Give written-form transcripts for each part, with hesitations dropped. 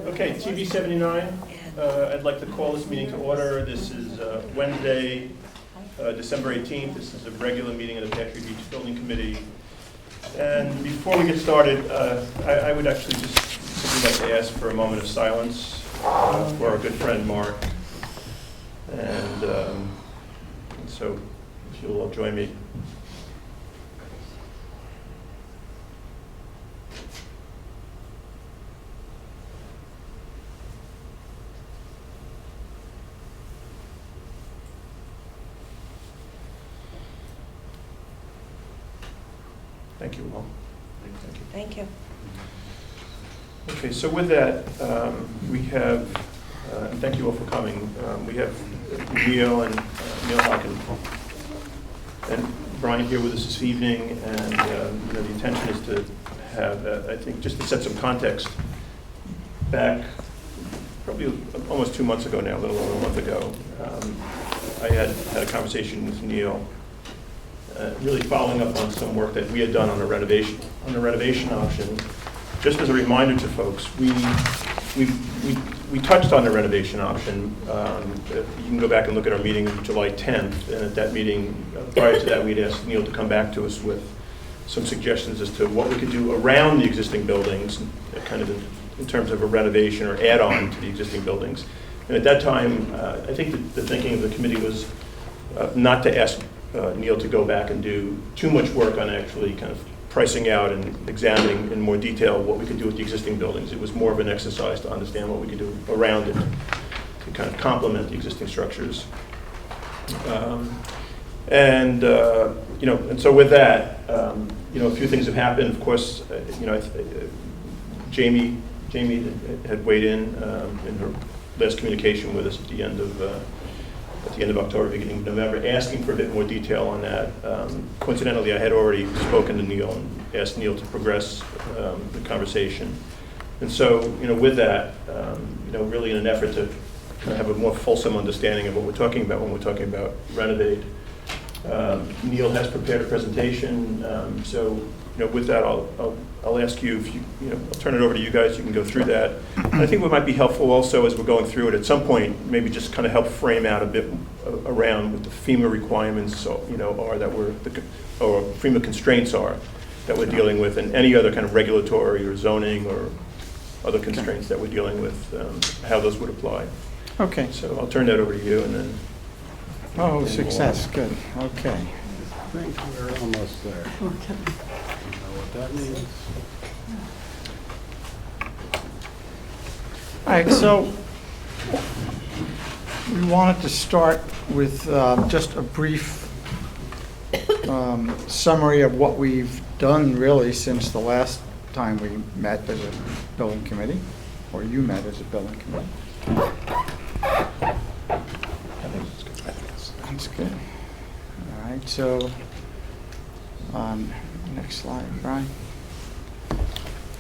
Okay, TV 79, I'd like to call this meeting to order. This is Wednesday, December 18th. This is a regular meeting of the Pear Beach Building Committee. And before we get started, I would actually just simply like to ask for a moment of silence for our good friend Mark. And so if you'll all join me. Thank you all. Thank you. Okay, so with that, we have, and thank you all for coming. We have Neil and Neil Hawken and Brian here with us this evening, and the intention is to have, I think, just to set some context. Back probably almost 2 months ago now, a little over a month ago, I had a conversation with Neil. Really following up on some work that we had done on the renovation option. Just as a reminder to folks, we touched on the renovation option. You can go back and look at our meeting of July 10th, and at that meeting, prior to that, we'd asked Neil to come back to us with some suggestions as to what we could do around the existing buildings, kind of in terms of a renovation or add-on to the existing buildings. And at that time, I think the thinking of the committee was not to ask Neil to go back and do too much work on actually kind of pricing out and examining in more detail what we could do with the existing buildings. It was more of an exercise to understand what we could do around it to kind of complement the existing structures. And so with that, a few things have happened. Of course, Jamie had weighed in her last communication with us at the end of October, beginning of November, asking for a bit more detail on that. Coincidentally, I had already spoken to Neil and asked Neil to progress the conversation. And so, with that, really in an effort to kind of have a more fulsome understanding of what we're talking about when we're talking about renovate, Neil has prepared a presentation. So, with that, I'll ask you if I'll turn it over to you guys. You can go through that. And I think what might be helpful also as we're going through it at some point, maybe just kind of help frame out a bit around what the FEMA requirements are that or FEMA constraints are that we're dealing with, and any other kind of regulatory or zoning or other constraints that we're dealing with, how those would apply. Okay. So I'll turn that over to you, and then. Oh, success. Good. Okay. I think we're almost there. Okay. You know what that means? All right, so we wanted to start with just a brief summary of what we've done really since the last time we met as a building committee, or you met as a building committee. That's good. All right, so next slide, Brian. All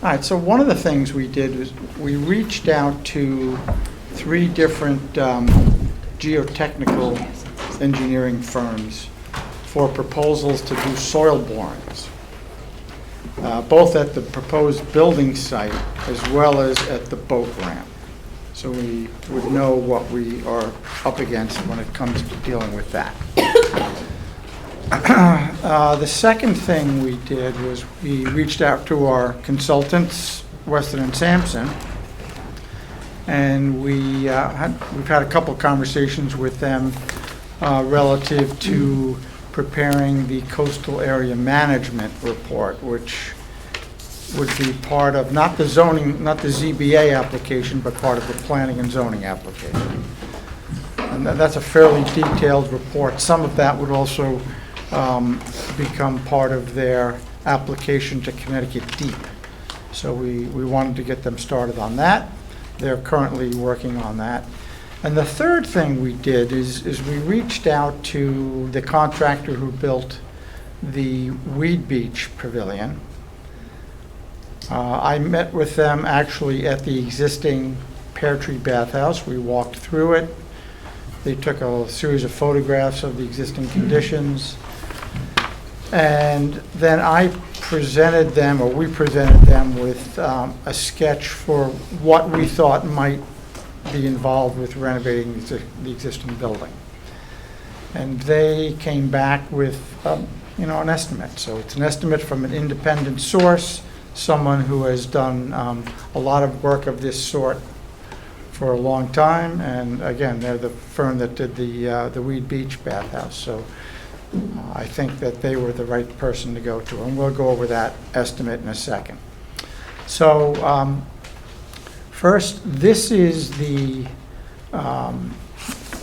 right, so one of the things we did was we reached out to 3 different geotechnical engineering firms for proposals to do soil borings, both at the proposed building site as well as at the boat ramp. So we would know what we are up against when it comes to dealing with that. The second thing we did was we reached out to our consultants, Weston & Sampson, and we've had a couple of conversations with them relative to preparing the coastal area management report, which would be part of not the zoning, not the ZBA application, but part of the planning and zoning application. And that's a fairly detailed report. Some of that would also become part of their application to Connecticut Deep. So we wanted to get them started on that. They're currently working on that. And the third thing we did is we reached out to the contractor who built the Weed Beach Pavilion. I met with them actually at the existing Pear Tree Bathhouse. We walked through it. They took a series of photographs of the existing conditions. And then I presented them, or we presented them with a sketch for what we thought might be involved with renovating the existing building. And they came back with, an estimate. So it's an estimate from an independent source, someone who has done a lot of work of this sort for a long time. And again, they're the firm that did the Weed Beach bathhouse. So I think that they were the right person to go to. And we'll go over that estimate in a second. So first, this is the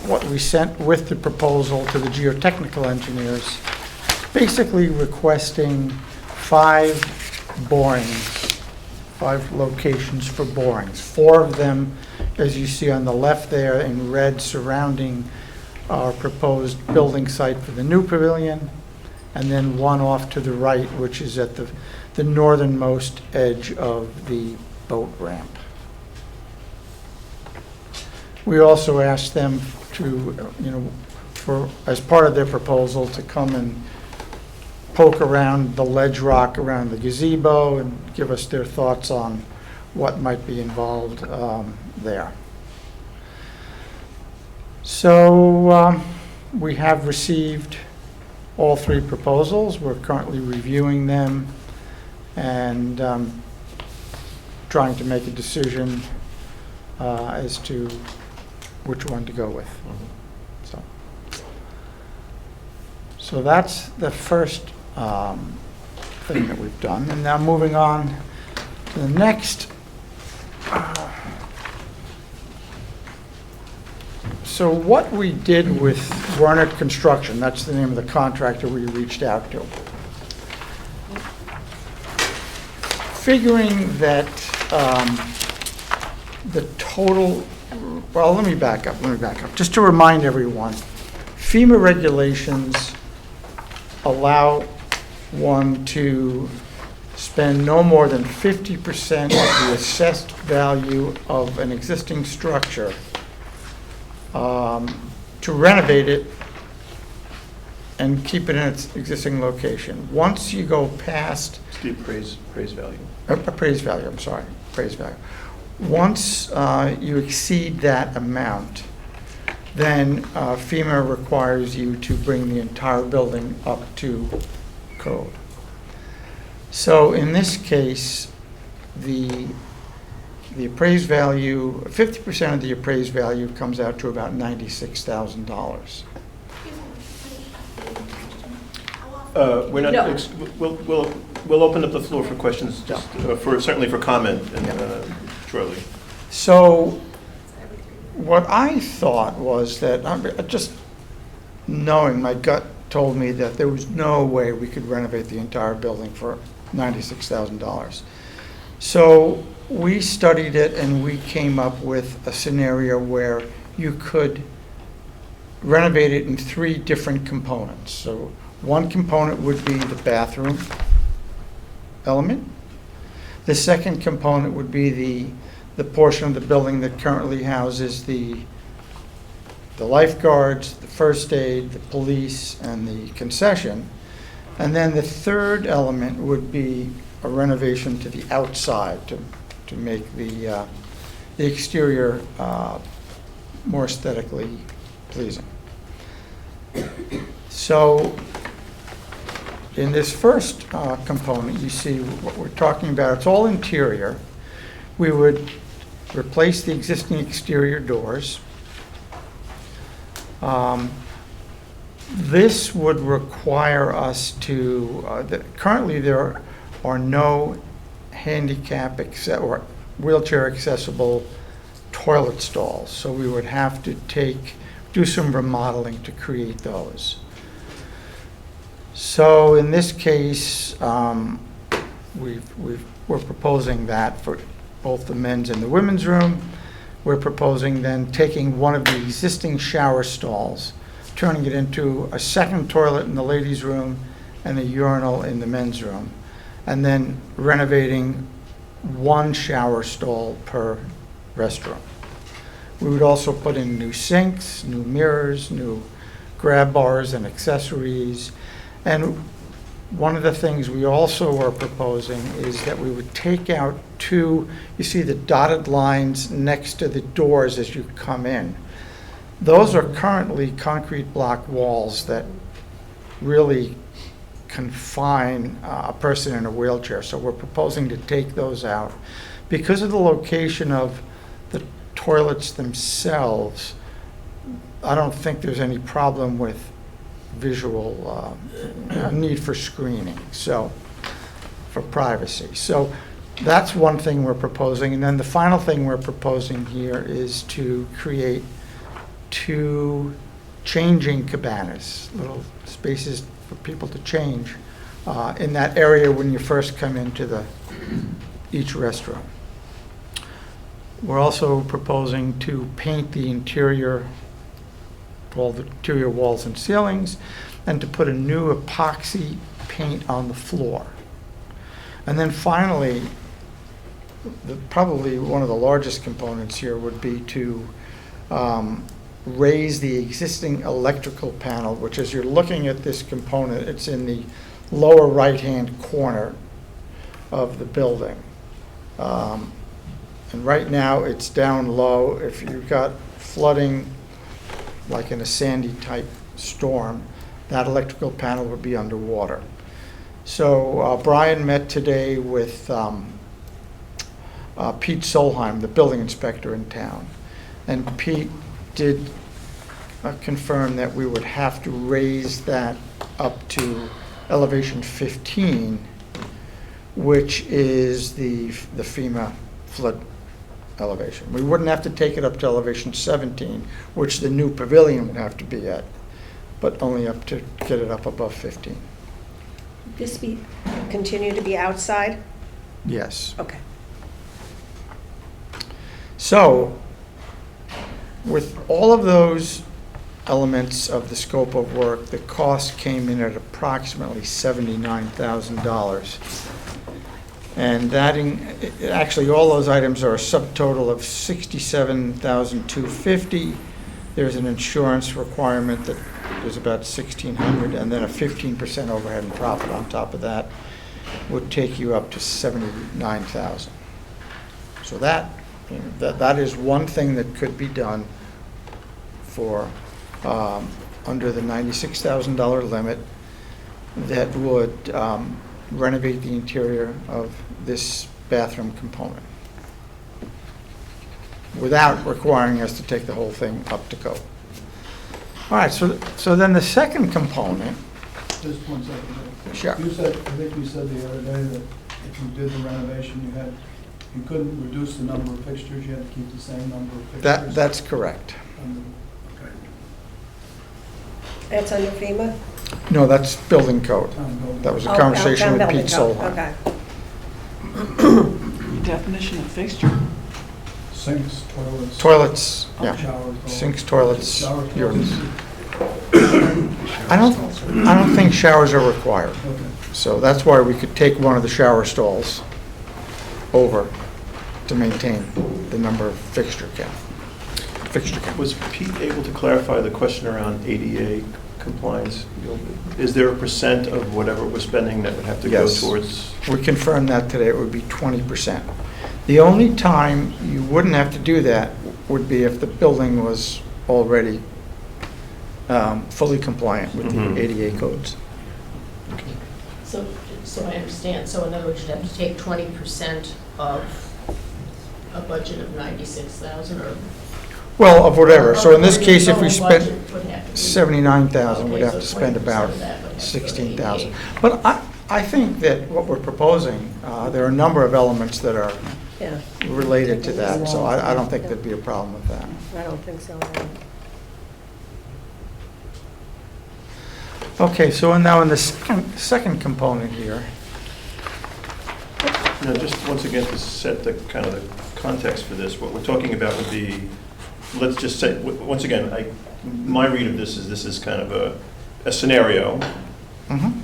what we sent with the proposal to the geotechnical engineers, basically requesting 5 borings, 5 locations for borings. 4 of them, as you see on the left there in red, surrounding our proposed building site for the new pavilion, and then 1 off to the right, which is at the northernmost edge of the boat ramp. We also asked them to, as part of their proposal, to come and poke around the ledge rock around the gazebo and give us their thoughts on what might be involved there. So we have received all 3 proposals. We're currently reviewing them and trying to make a decision as to which one to go with. So that's the first thing that we've done. And now moving on to the next. So what we did with Werner Construction, that's the name of the contractor we reached out to. Figuring that the total, well, let me back up. Just to remind everyone, FEMA regulations allow one to spend no more than 50% of the assessed value of an existing structure to renovate it and keep it in its existing location. Once you go past... It's the appraised value. Appraised value, I'm sorry, appraised value. Once you exceed that amount, then FEMA requires you to bring the entire building up to code. So in this case, the appraised value, 50% of the appraised value comes out to about $96,000. We're not. No. We'll open up the floor for questions, just certainly for comment, and shortly. So what I thought was that, just knowing, my gut told me that there was no way we could renovate the entire building for $96,000. So we studied it and we came up with a scenario where you could renovate it in 3 different components. So one component would be the bathroom element. The second component would be the portion of the building that currently houses the lifeguards, the first aid, the police, and the concession. And then the third element would be a renovation to the outside to make the exterior more aesthetically pleasing. So in this first component, you see what we're talking about. It's all interior. We would replace the existing exterior doors. This would require us to, currently there are no handicap or wheelchair accessible toilet stalls, so we would have to do some remodeling to create those. So in this case, we're proposing that for both the men's and the women's room. We're proposing then taking one of the existing shower stalls, turning it into a second toilet in the ladies' room and a urinal in the men's room, and then renovating 1 shower stall per restroom. We would also put in new sinks, new mirrors, new grab bars and accessories. And One of the things we also are proposing is that we would take out two, you see the dotted lines next to the doors as you come in. Those are currently concrete block walls that really confine a person in a wheelchair. So we're proposing to take those out. Because of the location of the toilets themselves, I don't think there's any problem with visual need for screening, so for privacy. So that's one thing we're proposing. And then the final thing we're proposing here is to create two changing cabanas, little spaces for people to change in that area when you first come into each restroom. We're also proposing to paint the interior, all the interior walls and ceilings, and to put a new epoxy paint on the floor. And then finally, probably one of the largest components here would be to raise the existing electrical panel, which as you're looking at this component, it's in the lower right-hand corner of the building. And right now, it's down low. If you've got flooding, like in a Sandy type storm, that electrical panel would be underwater. So Brian met today with Pete Solheim, the building inspector in town. And Pete did confirm that we would have to raise that up to elevation 15, which is the FEMA flood elevation. We wouldn't have to take it up to elevation 17, which the new pavilion would have to be at, but only up to get it up above 15. This continue to be outside? Yes. Okay. So, with all of those elements of the scope of work, the cost came in at approximately $79,000. And that, actually, all those items are a subtotal of $67,250. There's an insurance requirement that is about $1,600, and then a 15% overhead and profit on top of that would take you up to $79,000. So that is one thing that could be done for under the $96,000 limit that would renovate the interior of this bathroom component without requiring us to take the whole thing up to code. All right, so then the second component. Just 1 second. Sure. I think you said the other day that if you did the renovation, you couldn't reduce the number of fixtures, you had to keep the same number of fixtures? That's correct. Okay. That's under FEMA? No, that's building code. That was a conversation with Pete Solheim. Okay. Definition of fixture? Sinks, toilets. Toilets, yeah. Showers. Sinks, toilets, Showers. urinals. I don't think showers are required. Okay. So that's why we could take one of the shower stalls over to maintain the number of fixture count. Was Pete able to clarify the question around ADA compliance? Is there a percent of whatever we're spending that would have to go Yes. towards? We confirmed that today, it would be 20%. The only time you wouldn't have to do that would be if the building was already fully compliant with Mhm. the ADA codes. So I understand, so in other words, you'd have to take 20% of a budget of 96,000 or? Well, of whatever, so in this Or case, if we total spent budget would have to be- 79,000, we'd Okay, have so to spend 20% about of that would have to go to 16,000. 88. But I think that what we're proposing, there are a number of elements that are Yeah, related to that, so I don't think there'd be a problem with that. I don't think so. Okay, so now in the second component here, Now, just once again, to set the kind of the context for this, what we're talking about would be, let's just say, once again, my read of this is kind of a scenario. mhm,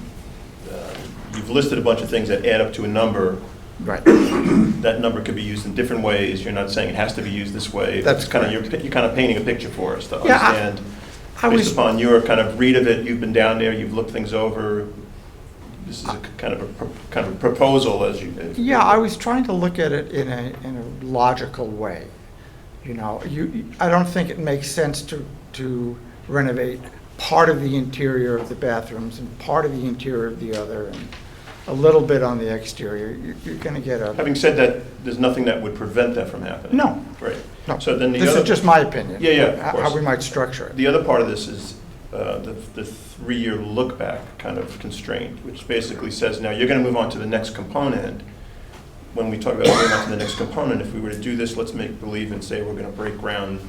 You've listed a bunch of things that add up to a number. right, That number could be used in different ways. You're not saying it has to be used this way. That's It's kind of, correct. you're kind of painting a picture for us to Yeah, understand. I was, Based upon your kind of read of it, you've been down there, you've looked things over. this is a kind of a proposal as you. Yeah, I was trying to look at it in a logical way. You know, I don't think it makes sense to renovate part of the interior of the bathrooms and part of the interior of the other, and a little bit on the exterior. You're going to get a... Having said that, there's nothing that would prevent that from happening. No. Right. No, So then this is just my opinion. Yeah, of course. How we might structure it. The other part of this is the 3-year look-back kind of constraint, which basically says, now you're going to move on to the next component. When we talk about moving on to the next component, if we were to do this, let's make believe and say we're going to break ground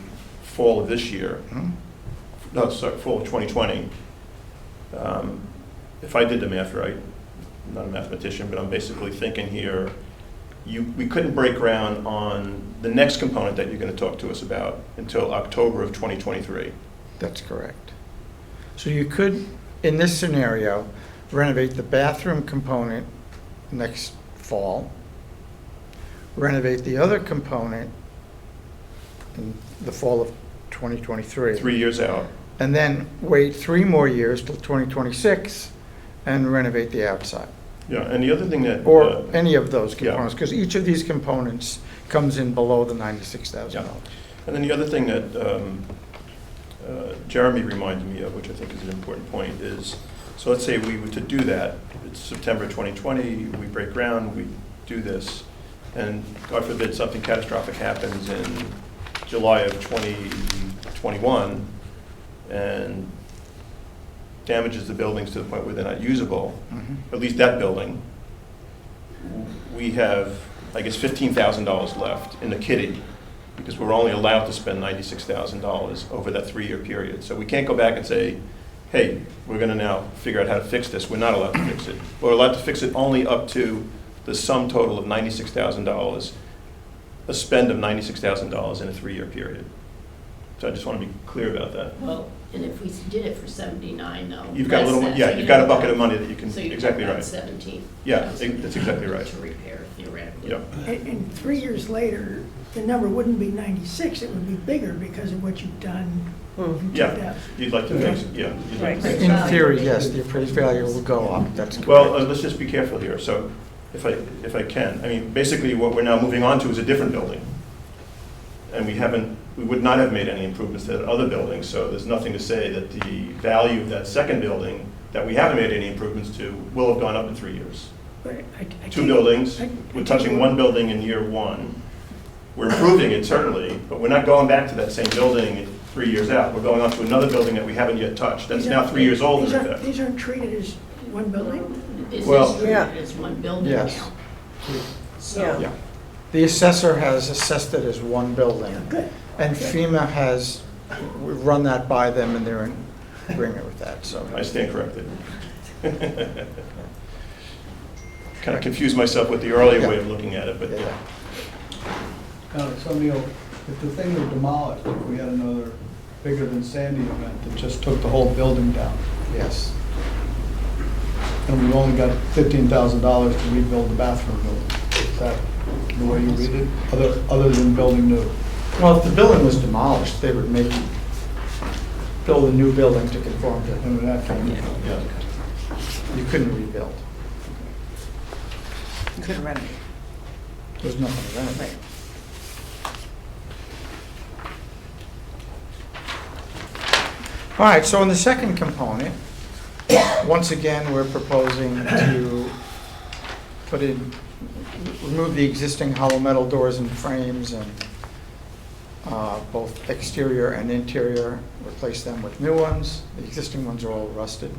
fall of this year. Mhm. No, sorry, fall of 2020. If I did the math right, I'm not a mathematician, but I'm basically thinking here, we couldn't break ground on the next component that you're going to talk to us about until October of 2023. That's correct. So you could, in this scenario, renovate the bathroom component next fall, renovate the other component in the fall of 2023. 3 years out. And then wait 3 more years till 2026 and renovate the outside. Yeah, and the other thing that... Or any of those yeah. components, because each of these components comes in below the $96,000. Yeah. And then the other thing that Jeremy reminded me of, which I think is an important point, is, so let's say we were to do that, it's September 2020, we break ground, we do this, and God forbid something catastrophic happens in July of 2021 and damages the buildings to the point where they're not usable, Mhm. at least that building, we have, I guess, $15,000 left in the kitty, because we're only allowed to spend $96,000 over that 3-year period. So we can't go back and say, hey, we're going to now figure out how to fix this. We're not allowed to fix it. We're allowed to fix it only up to the sum total of $96,000, a spend of $96,000 in a 3-year period. So I just want to be clear about that. Well, and if we did it for 79, though. You've got a little, that's- yeah, so you've got a know bucket that- of money that you can, So you've exactly got right. 17. Yeah, that's exactly right. To repair theoretically. Yeah. And 3 years later, the number wouldn't be 96, it would be bigger because of what you've done in Yeah, 2000. you'd like to fix it, yeah. You'd like to Right. fix In it. theory, yes, the appraised value will go up, that's correct. Well, let's just be careful here. So if I can, I mean, basically what we're now moving on to is a different building. And we would not have made any improvements to that other building, so there's nothing to say that the value of that second building that we haven't made any improvements to will have gone up in 3 years. But I 2 take- buildings, I- we're touching 1 building in year 1. We're improving it certainly, but we're not going back to that same building 3 years out. We're going on to another building that we haven't yet touched. That's These now aren't- 3 years old in these aren't- effect. These aren't treated as one building? This Well- is treated Yeah. as one building Yes. now. So, Yeah. Yeah. The assessor has assessed it as one building. Good. And FEMA has, we've run that by them and they're in agreement with that, so. I stand corrected. Kind of confused myself with the earlier way of looking at it, but Yeah, yeah. yeah. Now, so Neil, if the thing were demolished, if we had another bigger than Sandy event that just took the whole building down, Yes. and we only got $15,000 to rebuild the bathroom building, is that the way you read it? Other than building new? Well, if the building was demolished, they would build a new building to conform to. And we'd have to- Yeah. You couldn't rebuild. You couldn't renovate. There's nothing to renovate. All right, so in the second component, once again, we're proposing to remove the existing hollow metal doors and frames and both exterior and interior, replace them with new ones. The existing ones are all rusted.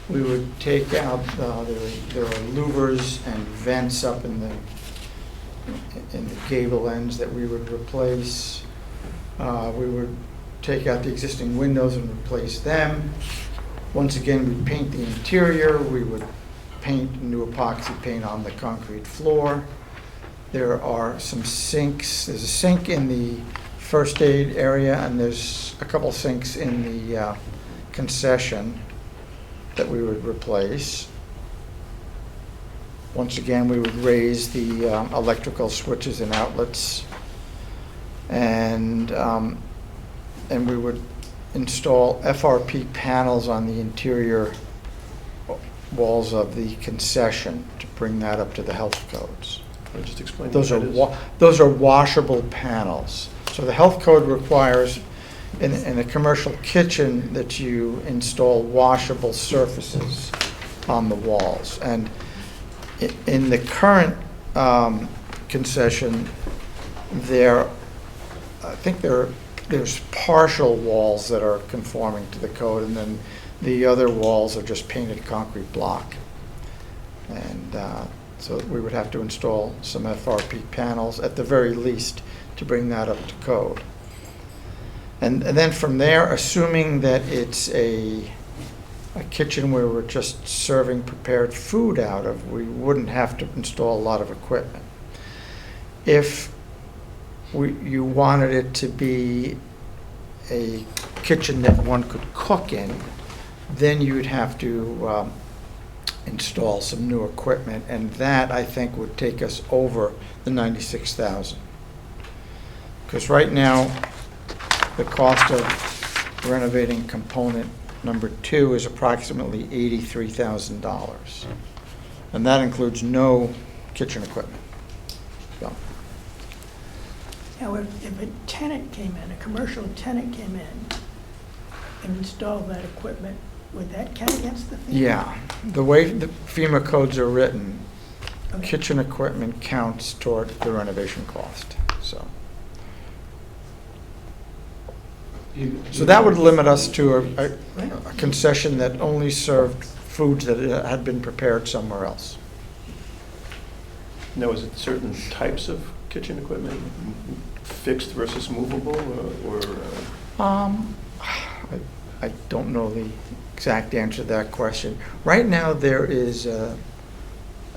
We would take out, there are louvers and vents up in the gable ends that we would replace. We would take out the existing windows and replace them. Once again, we'd paint the interior. We would paint new epoxy paint on the concrete floor. There are some sinks. There's a sink in the first aid area, and there's a couple sinks in the concession that we would replace. Once again, we would raise the electrical switches and outlets, and we would install FRP panels on the interior walls of the concession to bring that up to the health codes. Can you just explain what Those that are, is? those are washable panels. So the health code requires in a commercial kitchen that you install washable surfaces on the walls. And in the current concession, I think there's partial walls that are conforming to the code, and then the other walls are just painted concrete block. And so we would have to install some FRP panels at the very least to bring that up to code. And then from there, assuming that it's a kitchen where we're just serving prepared food out of, we wouldn't have to install a lot of equipment. If you wanted it to be a kitchen that one could cook in, then you would have to install some new equipment, and that, I think, would take us over the $96,000. Because right now, the cost of renovating component number 2 is approximately $83,000. And that includes no kitchen equipment. So, Now, if a tenant came in, a commercial tenant came in and installed that equipment, would that count against the fee? yeah, the way the FEMA codes are written, Okay. kitchen equipment counts toward the renovation cost, so. So that would limit us to a concession that only served foods that had been prepared somewhere else. Now, is it certain types of kitchen equipment, fixed versus movable, or I don't know the exact answer to that question. Right now, there is a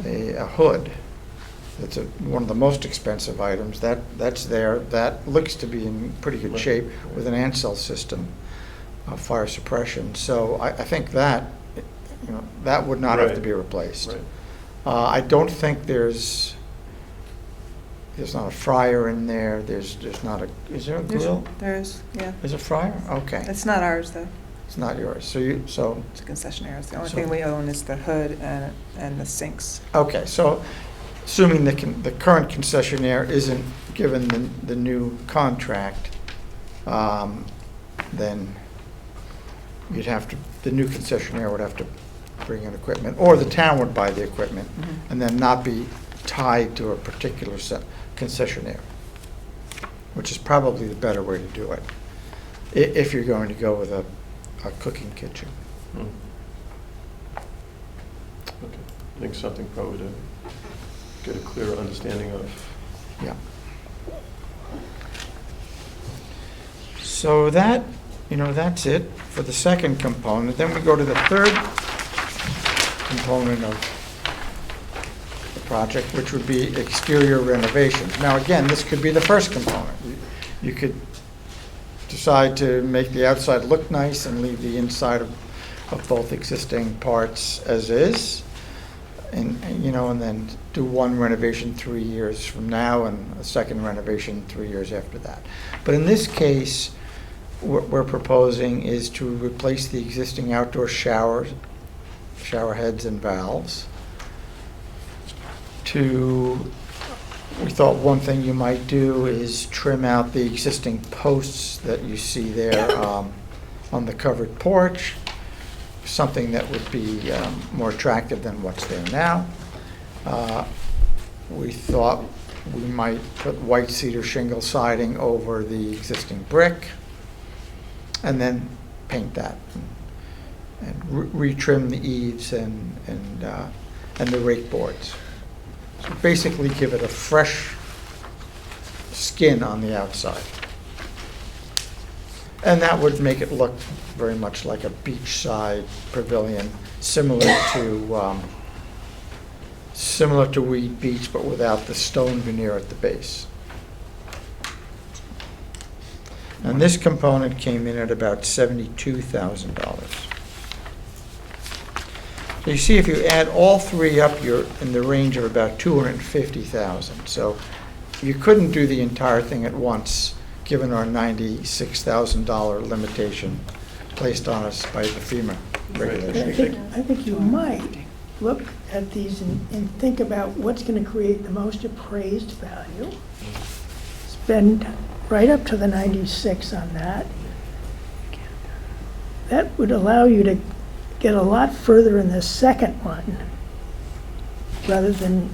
hood. That's one of the most expensive items. That's there. That looks to be in pretty good shape with an Ansel system of fire suppression. So I think that, that would not have to be replaced. Right. I don't think there's not a fryer in there. Is there a grill? There is, yeah. There's a fryer? Okay. It's not ours, though. It's not yours. So It's a concessionaire. The only So- thing we own is the hood and the sinks. okay, so assuming the current concessionaire isn't given the new contract, then the new concessionaire would have to bring in equipment, or the town would buy the equipment, and then not be tied to a particular concessionaire, which is probably the better way to do it, if you're going to go with a cooking kitchen. Hmm. Okay, I think something probably to get a clearer understanding of. Yeah. So that's it for the second component. Then we go to the third component of the project, which would be exterior renovations. Now, again, this could be the first component. You could decide to make the outside look nice and leave the inside of both existing parts as is, and then do one renovation 3 years from now and a second renovation 3 years after that. But in this case, what we're proposing is to replace the existing outdoor shower heads and valves. We thought one thing you might do is trim out the existing posts that you see there on the covered porch, something that would be more attractive than what's there now. We thought we might put white cedar shingle siding over the existing brick, and then paint that, and retrim the eaves and the rake boards. So basically give it a fresh skin on the outside. And that would make it look very much like a beachside pavilion, similar to Weed Beach, but without the stone veneer at the base. And this component came in at about $72,000. So you see, if you add all three up, you're in the range of about $250,000. So you couldn't do the entire thing at once, given our $96,000 limitation placed on us by the FEMA Right. I think you might look at these and think about what's going to create the most appraised value. Spend right up to the 96 on that. That would allow you to get a lot further in the second one, rather than,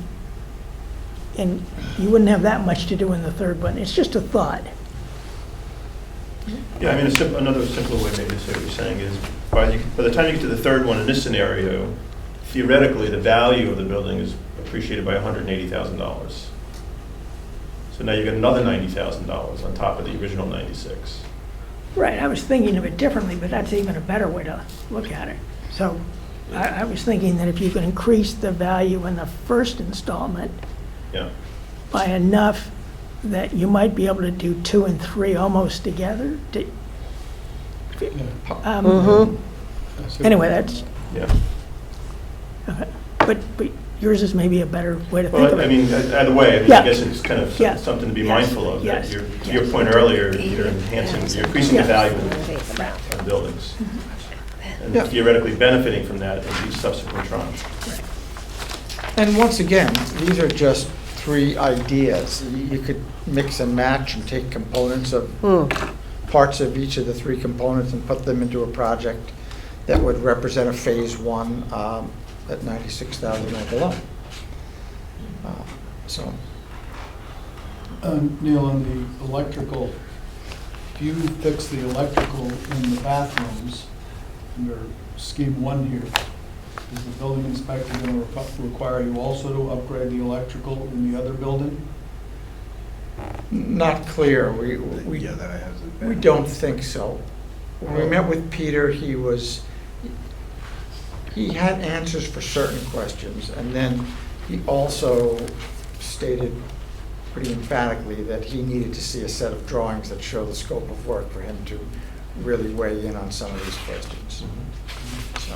and you wouldn't have that much to do in the third one. It's just a thought. Yeah, I mean, another simpler way maybe to say what you're saying is, by the time you get to the third one in this scenario, theoretically, the value of the building is appreciated by $180,000. So now you get another $90,000 on top of the original 96. Right, I was thinking of it differently, but that's even a better way to look at it. So I was thinking that if you could increase the value in the first installment Yeah. by enough that you might be able to do 2 and 3 almost together. Anyway, that's, Yeah. okay. But yours is maybe a better way to think Well, of I it. mean, either way, I mean, Yeah. I guess it's kind of Yeah. something to be Yes. mindful of. that Yes. To your point earlier, you're increasing the value of the buildings. And Yeah. theoretically benefiting from that in each subsequent tranche. And once again, these are just 3 ideas. You could mix and match and take components of parts of each of the 3 components and put them into a project that would represent a phase 1 at 96,000 or below. So, Neil, on the electrical, if you fix the electrical in the bathrooms under scheme 1 here, is the building inspector going to require you also to upgrade the electrical in the other building? not clear. We don't think so. When we met with Peter, he had answers for certain questions, and then he also stated pretty emphatically that he needed to see a set of drawings that show the scope of work for him to really weigh in on some of these questions. So,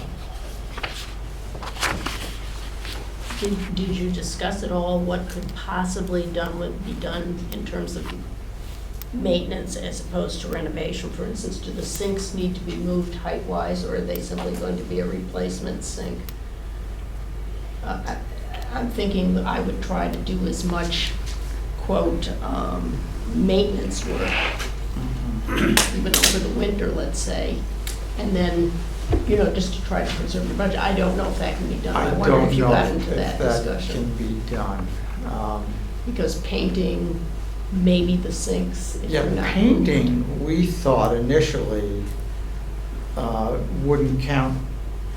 Did you discuss at all what could possibly be done in terms of maintenance as opposed to renovation? For instance, do the sinks need to be moved height-wise, or are they simply going to be a replacement sink? I'm thinking that I would try to do as much, quote, maintenance work, even over the winter, let's say, and then, just to try to conserve your budget. I don't know if that can be done. I wonder if you got into that discussion. can be done. Because painting, maybe the sinks, if Yeah, they're not moved. painting, we thought initially wouldn't count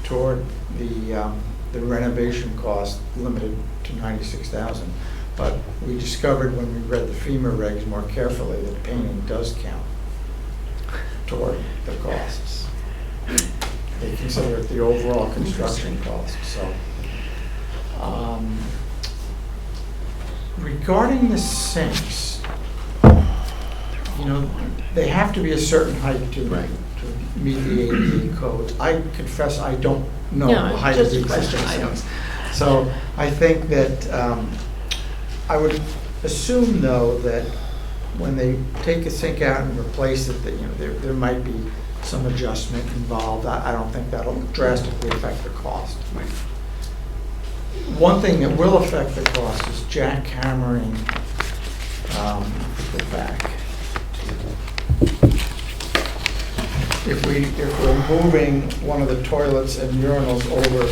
toward the renovation cost limited to 96,000. But we discovered when we read the FEMA regs more carefully that painting does count toward the costs. They consider it the overall construction cost, so. Regarding the sinks, they have to be a certain height to meet the ADA codes. I confess I don't know No, the height of just the a question, existing I don't- sinks. So I think that, I would assume though that when they take a sink out and replace it, that, there might be some adjustment involved. I don't think that'll drastically affect the cost. One thing that will affect the cost is jackhammering, go back. If we're moving one of the toilets and urinals over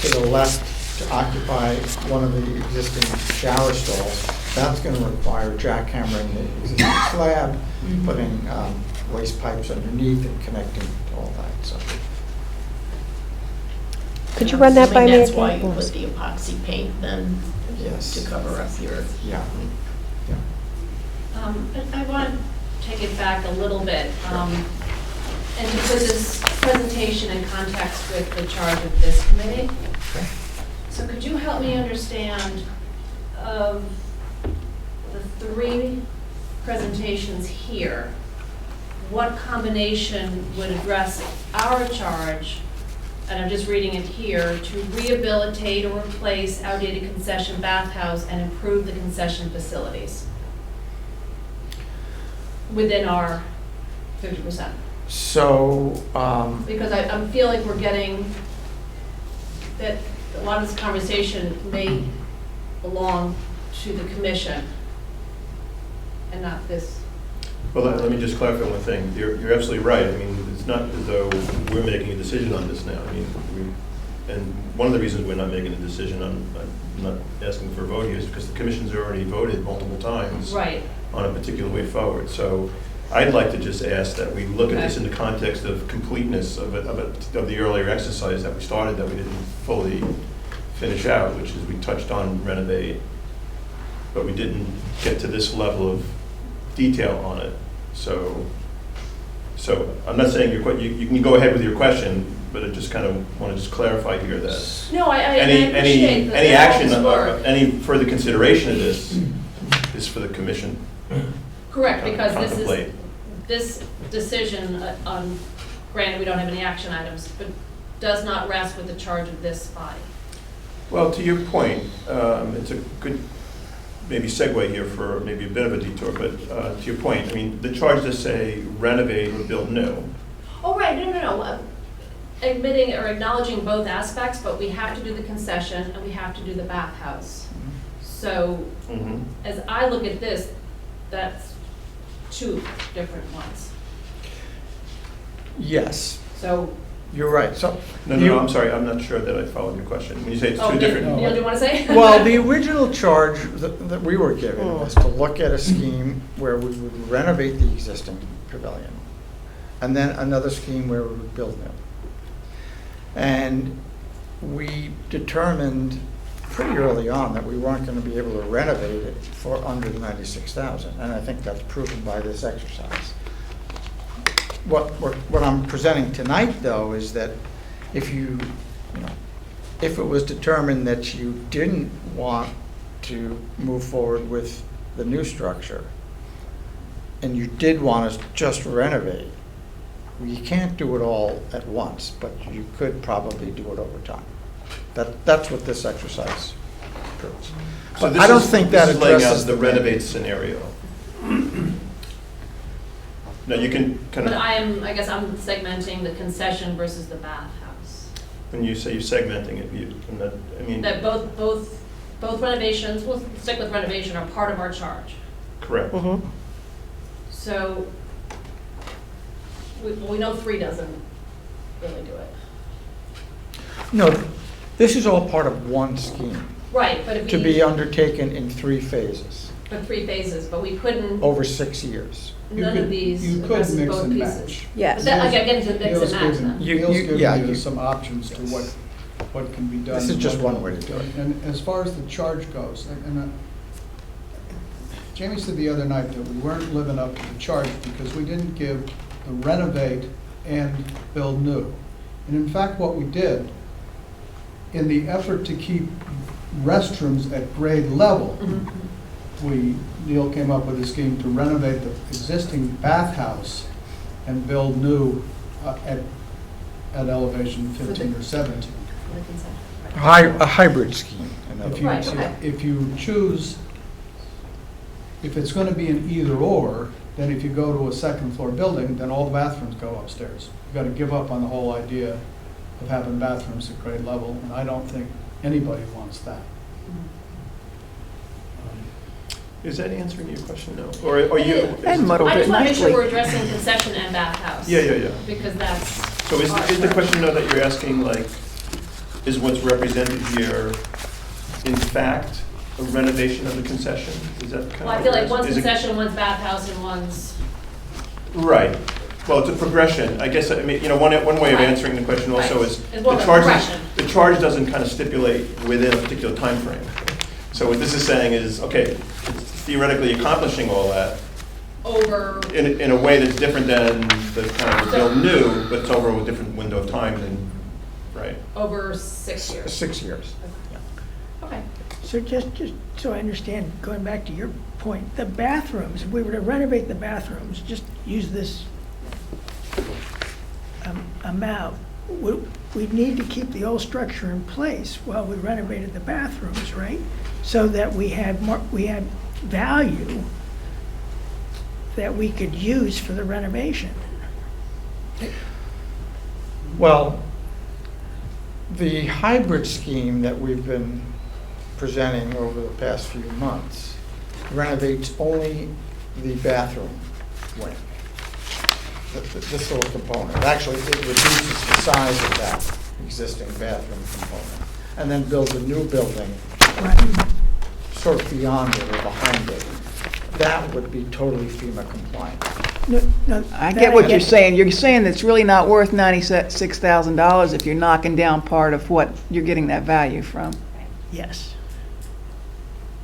to the left to occupy one of the existing shower stalls, that's going to require jackhammering the existing slab, putting waste pipes underneath and connecting to all that, so. Could you run that by me That's why again? you put the epoxy paint then, Yes. to cover up your. Yeah. I want to take it back a little bit, and to put this presentation in context with the charge of this committee. Okay. So could you help me understand of the 3 presentations here, what combination would address our charge, and I'm just reading it here, to rehabilitate or replace outdated concession bathhouse and improve the concession facilities within our 50%? So, Because I feel like we're getting, that a lot of this conversation may belong to the commission and not this. Well, let me just clarify one thing. You're absolutely right. I mean, it's not as though we're making a decision on this now. I mean, and one of the reasons we're not making a decision, I'm not asking for a vote here, is because the commission's already voted multiple times Right. on a particular way forward. So I'd like to just ask that we look at this in the context of completeness of the earlier exercise that we started that we didn't fully finish out, which is we touched on renovate, but we didn't get to this level of detail on it. So I'm not saying you can go ahead with your question, but I just kind of want to just clarify here that No, I appreciate that. any action, or any further consideration of this is for the commission. correct, because Contemplate. this decision on, granted, we don't have any action items, but does not rest with the charge of this body. Well, to your point, it's a good maybe segue here for maybe a bit of a detour, but to your point, I mean, the charge does say renovate or build new. Oh, right, no. Admitting or acknowledging both aspects, but we have to do the concession and we have to do the bathhouse. So Mhm. as I look at this, that's two different ones. yes, So. you're right. So, No, I'm sorry, I'm not sure that I followed your question. When you say it's Oh, two different. Neil, do you want to say? well, the original charge that we were given was to look at a scheme where we would renovate the existing pavilion, and then another scheme where we would build new. And we determined pretty early on that we weren't going to be able to renovate it for under the 96,000, and I think that's proven by this exercise. What I'm presenting tonight, though, is that if if it was determined that you didn't want to move forward with the new structure, and you did want us to just renovate, you can't do it all at once, but you could probably do it over time. That's what this exercise proves. So But this I don't is- think that this is laying out addresses the the renovate scenario. Now, you can kind But of, I guess I'm segmenting the concession versus the bathhouse. when you say you're segmenting it, I mean, That both renovations, we'll stick with renovation, are part of our charge. correct. So we know 3 doesn't really do it. No, this is all part of one scheme, Right, but if to be we, undertaken in 3 phases, for 3 phases, but we couldn't, over 6 years. none of these You could addresses mix both and pieces. match. Yes. But that, again, getting to mix Neil's and match given- then. You- Neil's you- given yeah, you you- some options to what can be done. This is just one way to do it. And as far as the charge goes, Jamie said the other night that we weren't living up to the charge because we didn't give the renovate and build new. And in fact, what we did, in the effort to keep restrooms at grade level, Neil came up with a scheme to renovate the existing bathhouse and build new at elevation 15 or 17. For the concession, right. A hybrid scheme, in other If you, Right, okay. if you choose, if it's going to be an either or, then if you go to a second floor building, then all the bathrooms go upstairs. You've got to give up on the whole idea of having bathrooms at grade level, and I don't think anybody wants that. Is that answering your question? No? Or are you? And muddled I it just want to make sure nicely. we're addressing concession and bathhouse. Yeah. Because that's. So is our the charge. question though that you're asking, like, is what's represented here in fact a renovation of the concession? Is that kind of? Well, I feel like one's is it- concession, one's bathhouse, and one's, Right. Well, it's a progression. I guess, I mean, one way of Right. answering the question also Right. is, It's more the of a charge, progression. the charge doesn't kind of stipulate within a particular time frame. So what this is saying is, okay, it's theoretically accomplishing all that over, in a way that's different than the kind of build new, but it's over a different window of time than, right? over 6 years. 6 years. Okay. So just so I understand, going back to your point, the bathrooms, if we were to renovate the bathrooms, just use this amount, we'd need to keep the old structure in place while we renovated the bathrooms, right? So that we had value that we could use for the renovation. Well, the hybrid scheme that we've been presenting over the past few months renovates only the bathroom wing, this little component. Actually, it reduces the size of that existing bathroom component, and then builds a new building sort of beyond it or behind it. That would be totally FEMA compliant. I get what you're saying. You're saying it's really not worth $96,000 if you're knocking down part of what you're getting that value from. Yes.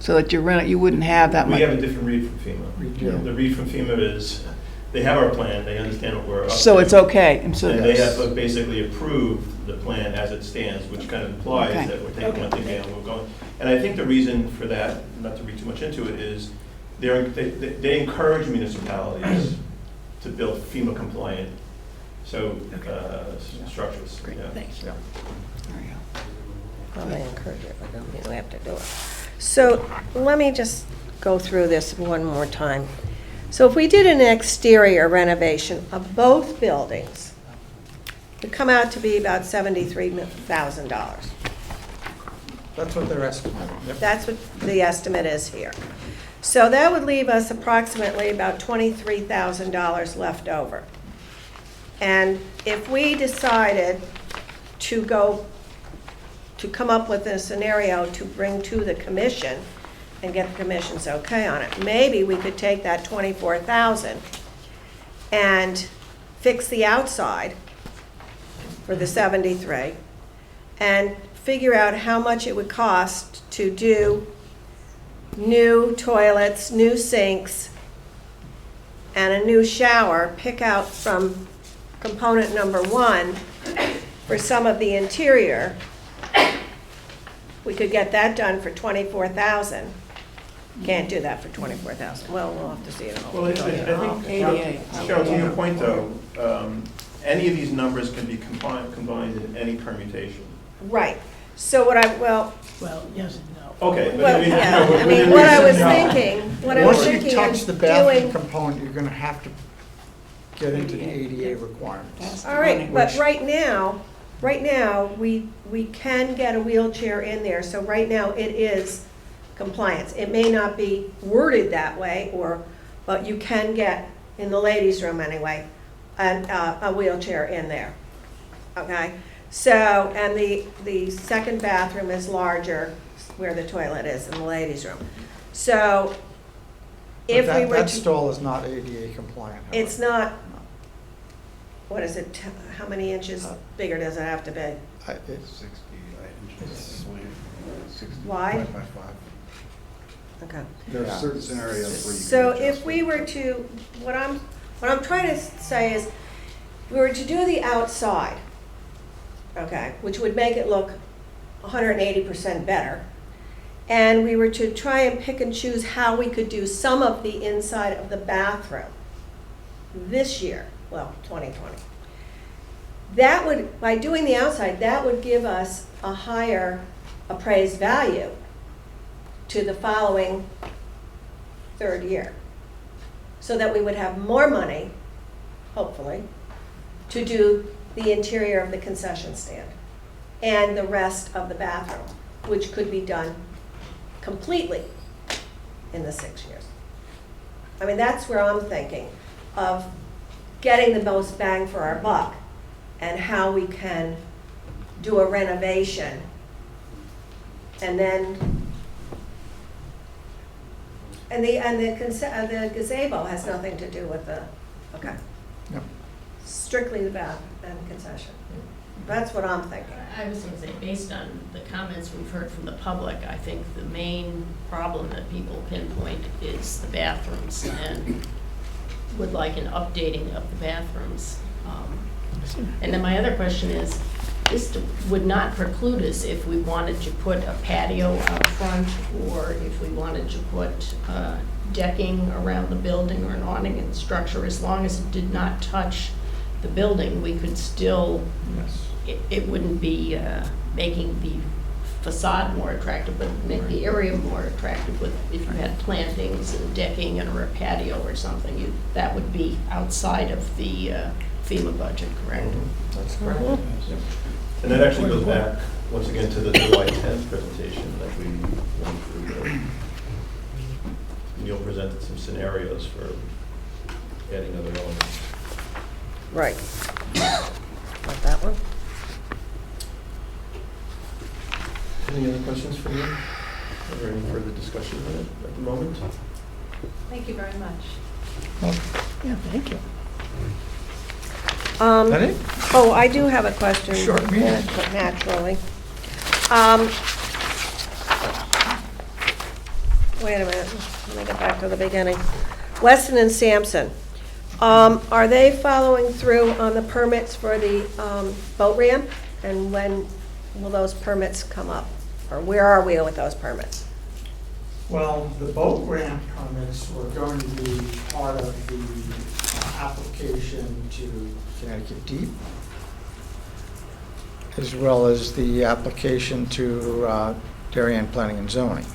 So that you wouldn't have that much. We have a different read from FEMA. The read from FEMA is, they have our plan, they understand what we're up to. So it's okay. And they have basically approved the plan as it stands, which kind of implies Okay. that we're taking one thing down, we're going. And I think the reason for that, not to read too much into it, is they encourage municipalities to build FEMA compliant, structures. Great, Yeah. thanks. Yeah. Well, they encourage it, but don't mean we have to do it. So let me just go through this one more time. So if we did an exterior renovation of both buildings, it'd come out to be about $73,000. That's what they're estimating. Yep. That's what the estimate is here. So that would leave us approximately about $23,000 left over. And if we decided to come up with a scenario to bring to the commission and get the commission's okay on it, maybe we could take that $24,000 and fix the outside for the 73 and figure out how much it would cost to do new toilets, new sinks, and a new shower, pick out from component number 1 for some of the interior. We could get that done for $24,000. Can't do that for $24,000. Well, we'll have to see it all. Well, I think, ADA. Cheryl, to your point though, any of these numbers can be combined in any permutation. Right. So what Well, yes and no. Okay. But well, I mean, yeah, you know, I mean, within what I was reason, no. thinking Once you touch is the bathroom doing, component, you're gonna have to get into the ADA requirements. all right, but right now, we can get a wheelchair in there, so right now it is compliance. It may not be worded that way, but you can get, in the ladies' room anyway, a wheelchair in there, okay? So, and the second bathroom is larger, where the toilet is in the ladies' room. So, But if we were that to, stall is not ADA compliant. however. it's not, No. what is it, how many inches bigger does it have to be? It's 60 inches, I believe. 60 Wide? 5 by 5. Okay. There are Yeah. certain scenarios where you can So adjust if we it. were to, what I'm trying to say is, if we were to do the outside, okay, which would make it look 180% better, and we were to try and pick and choose how we could do some of the inside of the bathroom this year, well, 2020, that would, by doing the outside, that would give us a higher appraised value to the following third year, so that we would have more money, hopefully, to do the interior of the concession stand and the rest of the bathroom, which could be done completely in the 6 years. I mean, that's where I'm thinking of getting the most bang for our buck and how we can do a renovation and then the gazebo has nothing to do with the, okay. Yep. Strictly the bath and concession. That's what I'm thinking. I was gonna say, based on the comments we've heard from the public, I think the main problem that people pinpoint is the bathrooms and would like an updating of the bathrooms. And then my other question is, this would not preclude us if we wanted to put a patio out front or if we wanted to put decking around the building or an awning and structure, as long as it did not touch the building, we could still, Yes. it wouldn't be making the facade more attractive, but make the area more attractive with, if you had plantings and decking and or a patio or something, that would be outside of the FEMA budget, correct? That's correct. Yep. And that actually goes back, once again, to the July 10th presentation that we went through. Neil presented some scenarios for adding other elements. Right. Like that one? Any other questions for me? Is there any further discussion on it at the moment? Thank you very much. Yeah, thank you. That it? Oh, I do have a question. Short meeting. Naturally. Wait a minute, let me get back to the beginning. Weston and Sampson, are they following through on the permits for the boat ramp? And when will those permits come up? Or where are we with those permits? Well, the boat ramp permits were going to be part of the application to Connecticut Deep, as well as the application to Darien Planning and Zoning.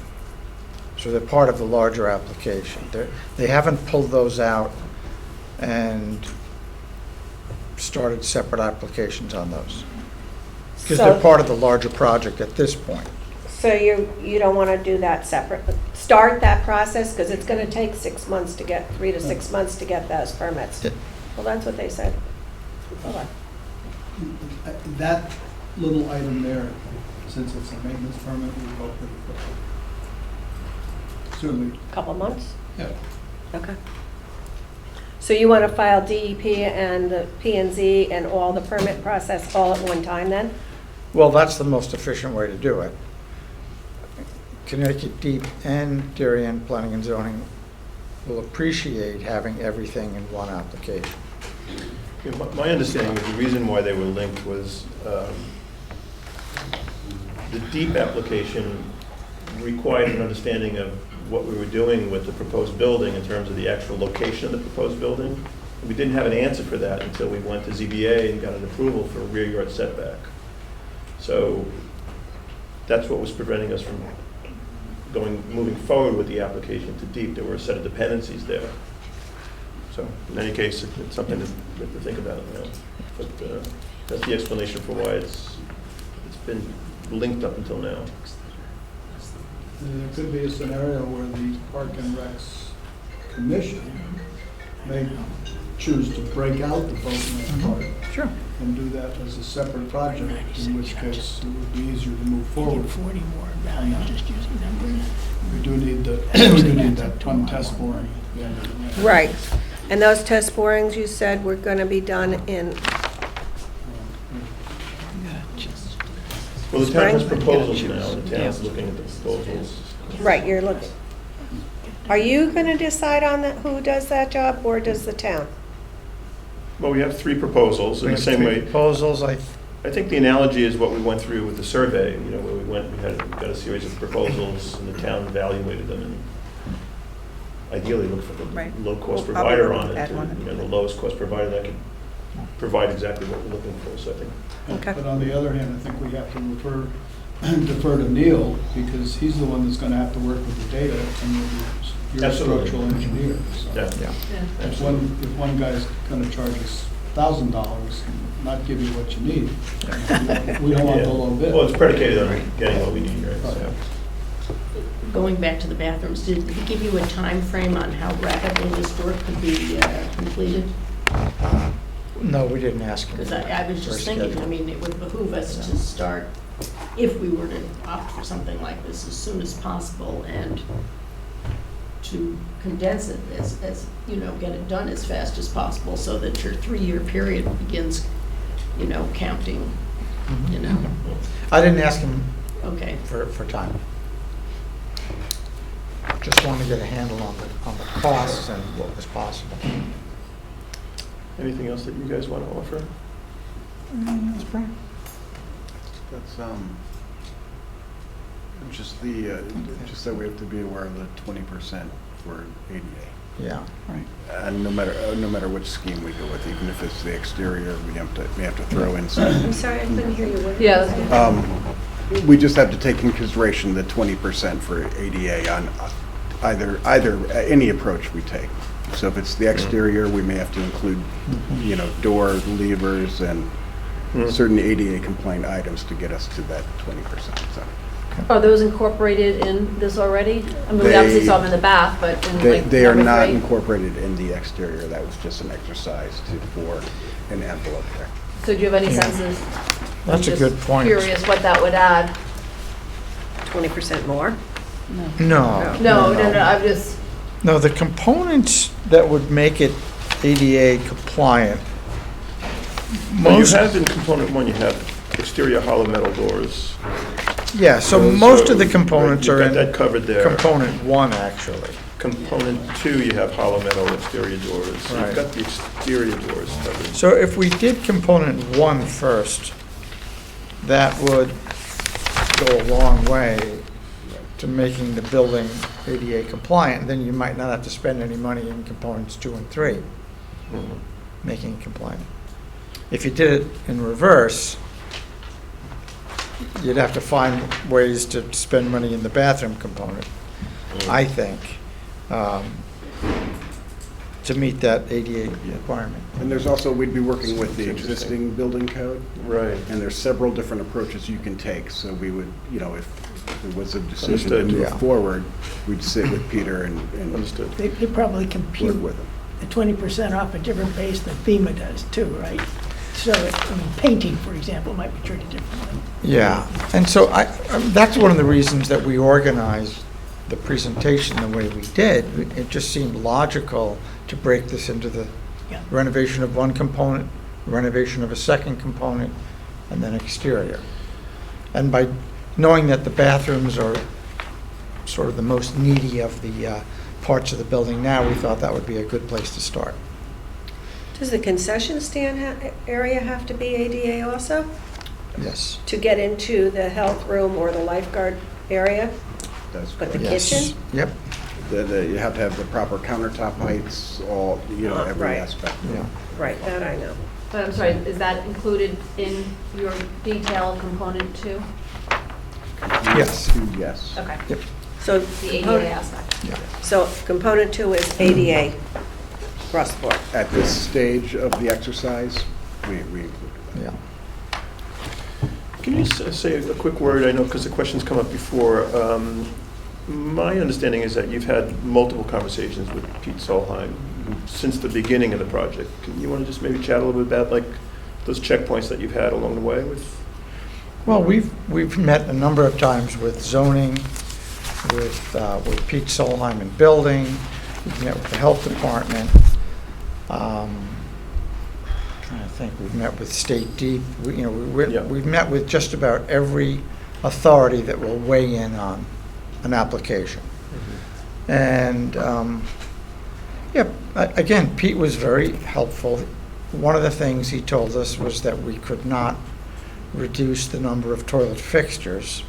So they're part of the larger application. They haven't pulled those out and started separate applications on those. Because they're part of the larger project at this point. So you don't want to do that separate, start that process, because it's going to take 6 months to get, 3 to 6 months to get those permits. Yeah. Well, that's what they said. Hold on. That little item there, since it's a maintenance permit, we go pretty quickly. Certainly, Couple months? yeah. Okay. So you want to file DEP and the P&Z and all the permit process all at one time then? Well, that's the most efficient way to do it. Connecticut Deep and Darien Planning and Zoning will appreciate having everything in one application. Yeah, my understanding is the reason why they were linked was the deep application required an understanding of what we were doing with the proposed building in terms of the actual location of the proposed building. And we didn't have an answer for that until we went to ZBA and got an approval for a rear yard setback. So that's what was preventing us from moving forward with the application to deep. There were a set of dependencies there. So in any case, it's something to think about, you know. But that's the explanation for why it's been linked up until now. There could be a scenario where the Park and Recs Commission may choose to break out the boat ramp part Sure. and do that as a separate project, in which case it would be easier to move forward. 40 more value, just using numbers. We do need that one test boring. Right. And those test borings you said were going to be done in, Well, the town has Spring? proposals now. The town's looking at the proposals. right, you're looking. Are you going to decide on that, who does that job, or does the town? Well, we have 3 proposals in We the have same 3 way. proposals, I think the analogy is what we went through with the survey, you know, where we got a series of proposals and the town evaluated them and ideally looked for the Right. low-cost We'll provider probably on it, add to, one. you know, the lowest cost provider that could provide exactly what we're looking for, so I think. Okay. But on the other hand, I think we have to defer to Neil, because he's the one that's gonna have to work with the data and you're a Absolutely. structural engineer. So Yeah. Yeah. If one guy's gonna charge us $1,000 and not give you what you need, we don't want Yeah. the low bid. Well, it's predicated on getting what we need, right? Right. So. Going back to the bathrooms, did he give you a time frame on how rapidly this work could be completed? no, we didn't ask him. Because I was for just a thinking, schedule. I mean, it would behoove us to start, if we were to opt for something like this, as soon as possible, and to condense it as, you know, get it done as fast as possible, so that your 3-year period begins, you know, counting, you know, I didn't ask him okay. for time. Just wanted to get a handle on the costs and what was possible. Anything else that you guys want to offer? That's fine. That's, just that we have to be aware of the 20% for ADA. Yeah. And no matter which scheme we go with, even if it's the exterior, we have to throw in some. I'm sorry, I couldn't hear you. What did you Yeah. say? We just have to take in consideration the 20% for ADA on either any approach we take. So if it's the exterior, we may have to include, door levers and certain ADA compliant items to get us to that 20%. So Are those incorporated in this already? I mean, we obviously saw them in the bath, but in like they are number not 3? incorporated in the exterior. That was just an exercise for an envelope there. So do you have any Yeah. senses? That's a I'm good just point. Curious what that would add. 20% more? No. No, I'm just, No, the components that would make it ADA compliant, Well, you most, have in component 1, you have exterior hollow metal doors. yeah, so So, most of the components you've are got that in covered there. component 1, actually. Component 2, you have hollow metal exterior doors. So Right. you've got the exterior doors covered. So if we did component 1 first, that would go a long way to making the building ADA compliant. Then you might not have to spend any money in components 2 and 3, Mhm. making it compliant. If you did it in reverse, you'd have to find ways to spend money in the bathroom component, I think, to meet that ADA requirement. And there's also, we'd be working with the Interesting. existing building code, Right. and there's several different approaches you can take. So we would, if there was a decision to Understood. move Yeah. forward, we'd sit with Peter and Understood. They probably work compute with him. the 20% off a different base than FEMA does too, right? So, painting, for example, might be treated differently. Yeah, and so that's one of the reasons that we organized the presentation the way we did. It just seemed logical to break this into the Yeah. renovation of one component, renovation of a second component, and then exterior. And by knowing that the bathrooms are sort of the most needy of the parts of the building now, we thought that would be a good place to start. Does the concession stand area have to be ADA also? Yes. To get into the health room or the lifeguard area? That's But the correct. Yes. kitchen? Yep, You have to have the proper countertop heights, all, every Right. aspect. yeah. Right, that I know. but I'm sorry, is that included in your detail of component 2? Yes. Yes. Okay, Yep, So, the ADA aspect. yeah. so component 2 is ADA across the board. At this stage of the exercise, we included that. Yeah. Can you say a quick word? I know because the questions come up before. My understanding is that you've had multiple conversations with Pete Solheim since the beginning of the project. You want to just maybe chat a little bit about like those checkpoints that you've had along the way with? Well, we've met a number of times with zoning, with Pete Solheim in building. We've met with the health department. Trying to think, we've met with State Deep. Yeah. We've met with just about every authority that will weigh in on an application. And again, Pete was very helpful. One of the things he told us was that we could not reduce the number of toilet fixtures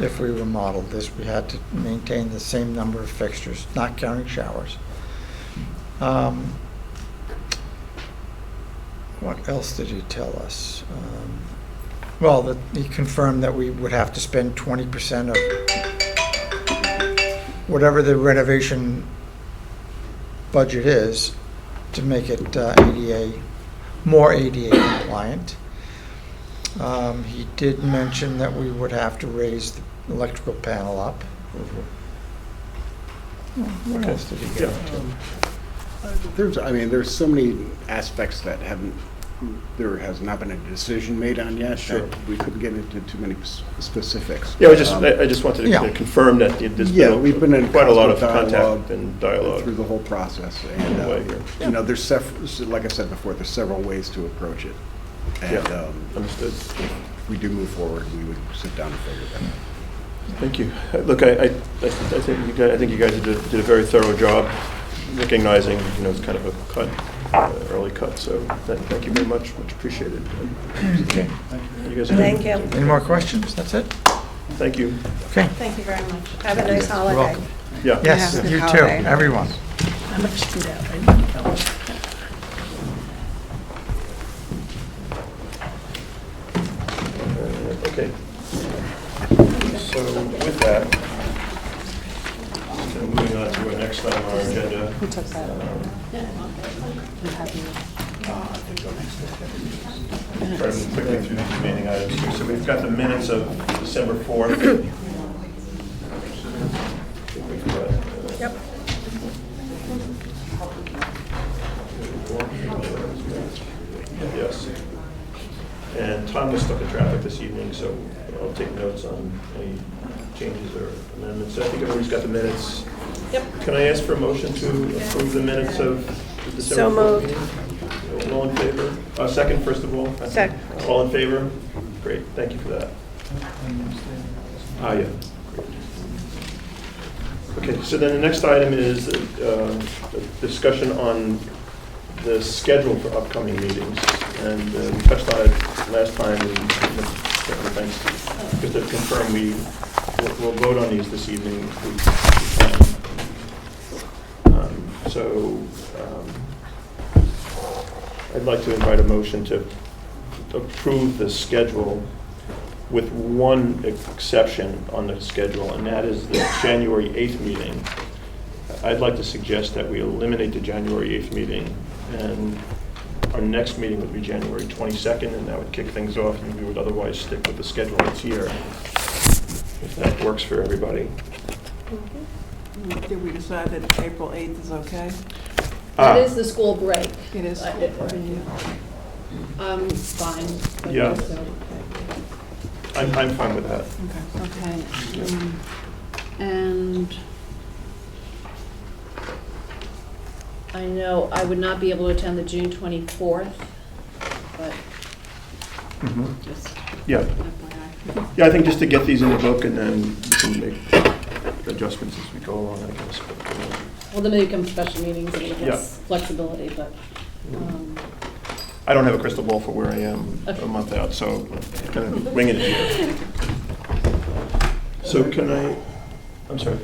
if we remodeled this. We had to maintain the same number of fixtures, not counting showers. What else did he tell us? Well, he confirmed that we would have to spend 20% of whatever the renovation budget is to make it more ADA compliant. He did mention that we would have to raise the electrical panel up. What else did he get into? There's so many aspects that there has not been a decision made on yet. Sure. That we couldn't get into too many specifics. Yeah, I just wanted to Yeah. confirm that there's We've been in quite a lot of constant contact and dialogue. through the whole process. along the way And, here. there's like I said before, there's several ways to approach it. And Yeah. Understood. if we do move forward, we would sit down and figure that out. Thank you. Look, I think you guys did a very thorough job recognizing, it's kind of a cut, early cut, so thank you very much appreciated. Okay. You guys are Thank good. you. Any more questions? That's it? Thank you. Okay. Thank you very much. Have a nice You're holiday. welcome. Yeah. Yes, Yeah, good you too, holiday. everyone. I'm going to scoot out. I didn't tell them. Okay. So with that, moving on to our next next item on our agenda. Who took that? Try to move quickly through the remaining items here. So we've got the minutes of December 4th. Yep. Yes. And Tom was stuck in traffic this evening, so I'll take notes on any changes or amendments. So I think everybody's got the minutes. Yep. Can I ask for a motion to approve the minutes of the So December 4th moved. meeting? All in favor? Second, first of all? Second. All in favor? Great, thank you for that. Yeah. Okay, so then the next item is a discussion on the schedule for upcoming meetings. And we touched on it last time, and thanks, just to confirm, we'll vote on these this evening if we can. I'd like to invite a motion to approve the schedule with one exception on the schedule, and that is the January 8th meeting. I'd like to suggest that we eliminate the January 8th meeting, and our next meeting would be January 22nd, and that would kick things off, and we would otherwise stick with the schedule that's here, if that works for everybody. Did we decide that April 8th is okay? That is the school break. It is. I'm fine. with Yeah. it, so- I'm fine with that. Okay. And I know I would not be able to attend the June 24th, but just Yeah. FYI. Yeah, I think just to get these in the book, and then we can make adjustments as we go along, I guess. But, Well, then they become special meetings and it Yeah. gives flexibility, but, I don't have a crystal ball for where I am a month out, so I'm kind of winging it here. So can I'm sorry,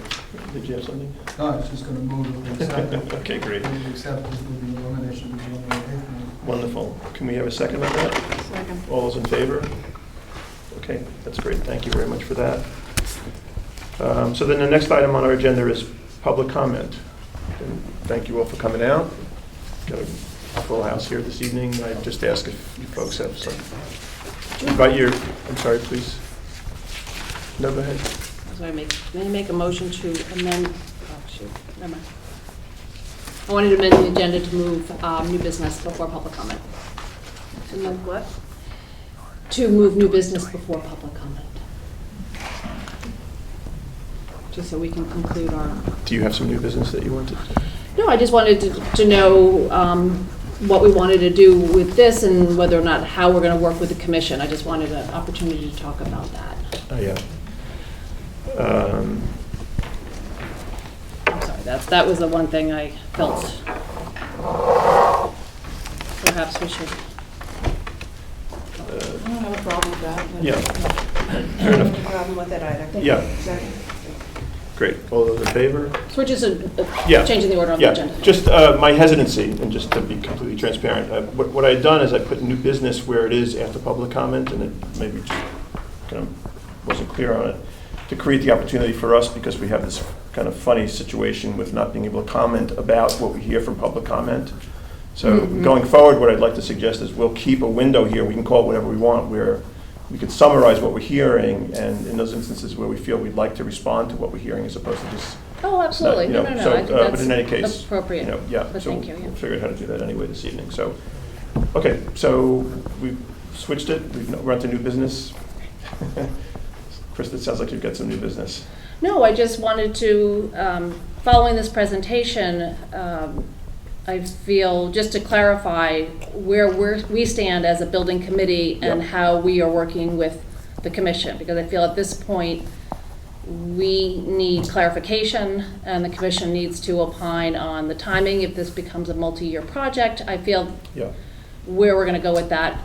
did you have something? No, I was just going to move that we accept it. Okay, great. We accept it with the elimination of the January 8th meeting. Wonderful. Can we have a second on that? Second. All those in favor? Okay, that's great. Thank you very much for that. So then the next item on our agenda is public comment. And thank you all for coming out. Got a full house here this evening. I just ask if you folks have some. I'm sorry, please. No, go ahead. so may I make a motion to amend, oh, shoot, never mind. I wanted to amend the agenda to move new business before public comment. To move what? To move new business before public comment. Just so we can conclude our. Do you have some new business that you wanted? No, I just wanted to know what we wanted to do with this and whether or not, how we're going to work with the commission. I just wanted an opportunity to talk about that. Oh, yeah. I'm sorry, that was the one thing I felt perhaps we should. I don't have a problem with that. Yeah. Fair enough. No problem with it either. Yeah, Second. great. All those in favor? So we're just Yeah. changing the order on the Yeah, agenda. just my hesitancy, and just to be completely transparent, what I had done is I put new business where it is after public comment, and it maybe just kind of wasn't clear on it, to create the opportunity for us, because we have this kind of funny situation with not being able to comment about what we hear from public comment. So going forward, what I'd like to suggest is we'll keep a window here, we can call it whatever we want, where we could summarize what we're hearing, and in those instances where we feel we'd like to respond to what we're hearing, as opposed to just. Oh, absolutely. you know, No. so, I think but in any case, that's appropriate. you know, yeah, But so thank you, yeah. we'll figure out how to do that anyway this evening. So, okay, so we've switched it. We're on to new business. Chris, it sounds like you've got some new business. No, I just wanted to, following this presentation, I feel, just to clarify where we stand as a building committee and Yeah. how we are working with the commission, because I feel at this point, we need clarification, and the commission needs to opine on the timing if this becomes a multi-year project. I feel Yeah. where we're gonna go with that.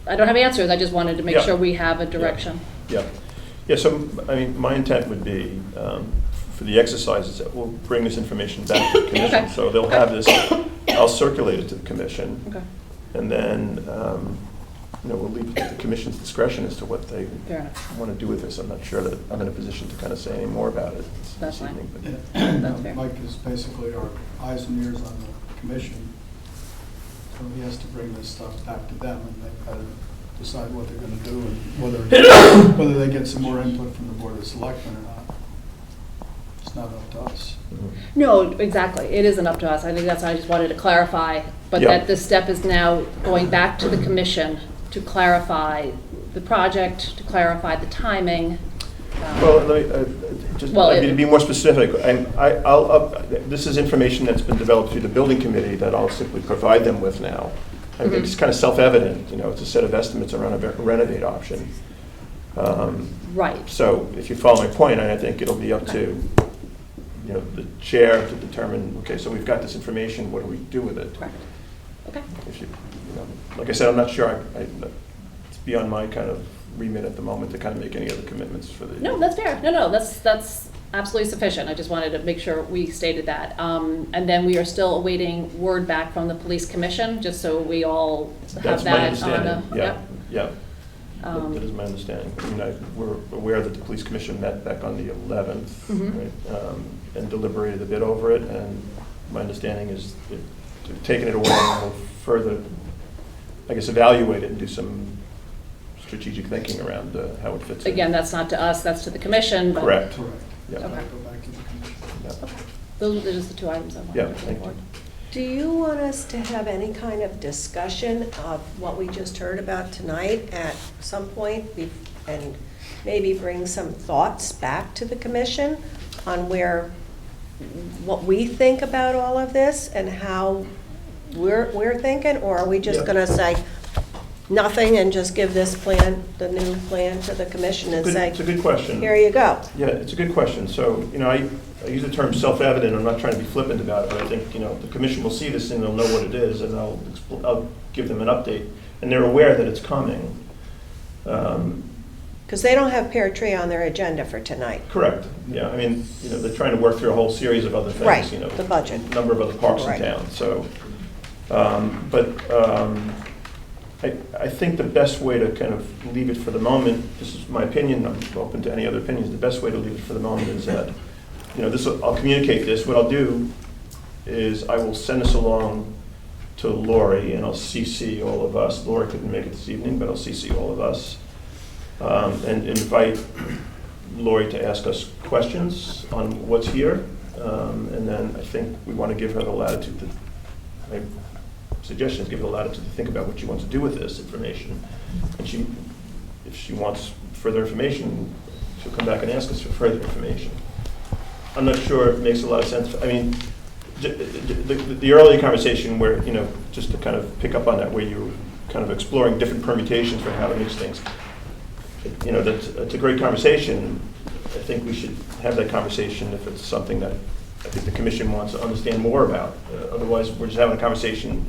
I don't have answers, I just wanted to make Yeah. sure we have a direction. Yeah. Yeah, so, I mean, my intent would be, for the exercises, that we'll bring this information back to the commission. Okay. So they'll have this, I'll circulate it to the commission. Okay. And then we'll leave it to the commission's discretion as to what they Fair enough. want to do with this. I'm not sure that I'm in a position to kind of say any more about it That's this fine. evening. But That's fair. Mike is basically our eyes and ears on the commission. So he has to bring this stuff back to them, and they've got to decide what they're going to do and whether they get some more input from the Board of Selectmen or not. It's not up to us. No, exactly. It isn't up to us. I think that's why I just wanted to clarify, but Yeah. that this step is now going back to the commission to clarify the project, to clarify the timing. Well, let me, just Well, to be more specific, this is information that's been developed through the building committee that I'll simply provide them with now. I think it's kind of self-evident, it's a set of estimates around a renovate option. Right. So if you follow my point, I think it'll be up to, the chair to determine, okay, so we've got this information, what do we do with it? Correct. Okay. If you, like I said, I'm not sure, it's beyond my kind of remit at the moment to kind of make any other commitments for the. No, that's fair. No, that's absolutely sufficient. I just wanted to make sure we stated that. And then we are still awaiting word back from the police commission, just so we all have That's my that on understanding, a. yeah, yeah. Um, That is my understanding. We're aware that the police commission met back on the 11th, Mhm. right, and deliberated a bit over it, and my understanding is that they've taken it away and will further, I guess, evaluate it and do some strategic thinking around how it fits in. Again, that's not to us, that's to the commission. But Correct. Correct. Yeah. Go Okay. back to the commission. Yeah. Those are just the two items I wanted Yeah, to bring thank you. forward. Do you want us to have any kind of discussion of what we just heard about tonight at some point? And maybe bring some thoughts back to the commission on what we think about all of this and how we're thinking? Or are we just Yeah. gonna say nothing and just give this plan, the new plan, to the commission and say, It's a good question. here you go? Yeah, it's a good question. So, I use the term self-evident. I'm not trying to be flippant about it, but I think, the commission will see this and they'll know what it is, and I'll give them an update. And they're aware that it's coming. Because they don't have Pear Tree on their agenda for tonight. Correct. Yeah, they're trying to work through a whole series of other things. Right, the budget. A number of other parks in Right. town, so. I think the best way to kind of leave it for the moment, this is my opinion, I'm open to any other opinions, the best way to leave it for the moment is that, I'll communicate this. What I'll do is I will send this along to Lori, and I'll CC all of us. Lori couldn't make it this evening, but I'll CC all of us. And invite Lori to ask us questions on what's here. And then I think we want to give her the latitude to, my suggestion is give her the latitude to think about what she wants to do with this information. And if she wants further information, she'll come back and ask us for further information. I'm not sure it makes a lot of sense. The earlier conversation where, just to kind of pick up on that, where you were kind of exploring different permutations for how to mix things. That's a great conversation. I think we should have that conversation if it's something that I think the commission wants to understand more about. Otherwise, we're just having a conversation.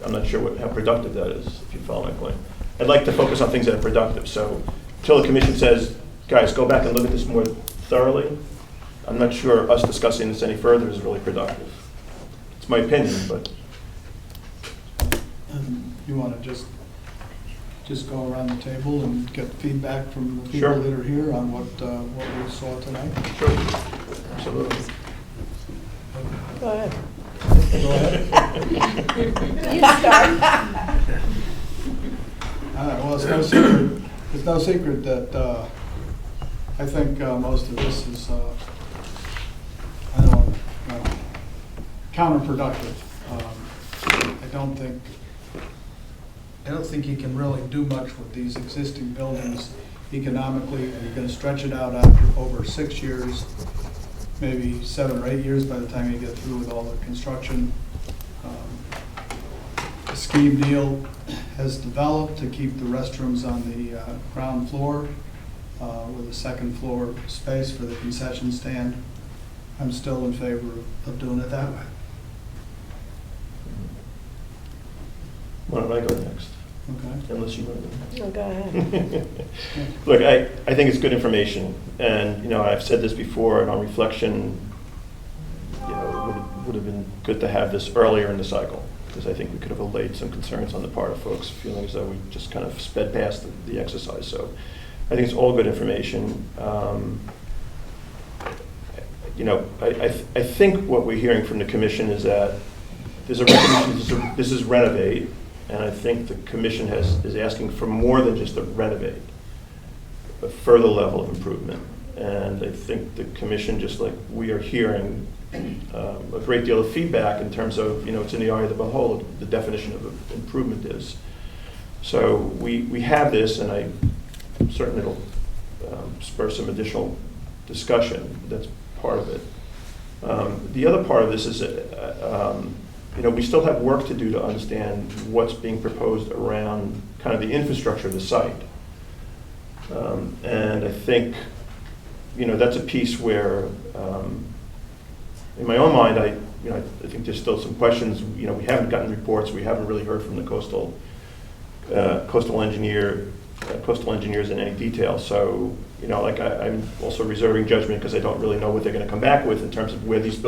I'm not sure how productive that is, if you follow my point. I'd like to focus on things that are productive. So until the commission says, guys, go back and look at this more thoroughly, I'm not sure us discussing this any further is really productive. It's my opinion, but. And you want to just go around the table and get feedback from the Sure. people that are here on what we saw tonight? Sure. Absolutely. Go ahead. Go ahead. You start. Well, it's no secret that I think most of this is, counterproductive. I don't think you can really do much with these existing buildings economically, and you're gonna stretch it out after over 6 years, maybe 7 or 8 years by the time you get through with all the construction. A scheme deal has developed to keep the restrooms on the ground floor with a second floor space for the concession stand. I'm still in favor of doing it that way. Why don't I go next? Okay. Unless you want to. Oh, go ahead. Look, I think it's good information, and, I've said this before, and on reflection, it would have been good to have this earlier in the cycle. because I think we could have allayed some concerns on the part of folks, feeling as though we just kind of sped past the exercise. So I think it's all good information. You know, I think what we're hearing from the commission is that there's a recognition this is renovate, and I think the commission is asking for more than just a renovate, a further level of improvement. And I think the commission, just like we are hearing, a great deal of feedback in terms of, you know, it's in the eye of the beholder, the definition of improvement is. So we have this, and I'm certain it'll spur some additional discussion. That's part of it. The other part of this is, you know, we still have work to do to understand what's being proposed around kind of the infrastructure of the site. And I think, you know, that's a piece where, in my own mind, I think there's still some questions. You know, we haven't gotten reports. We haven't really heard from the coastal engineers in any detail. So, you know, like I'm also reserving judgment because I don't really know what they're going to come back with in terms of where these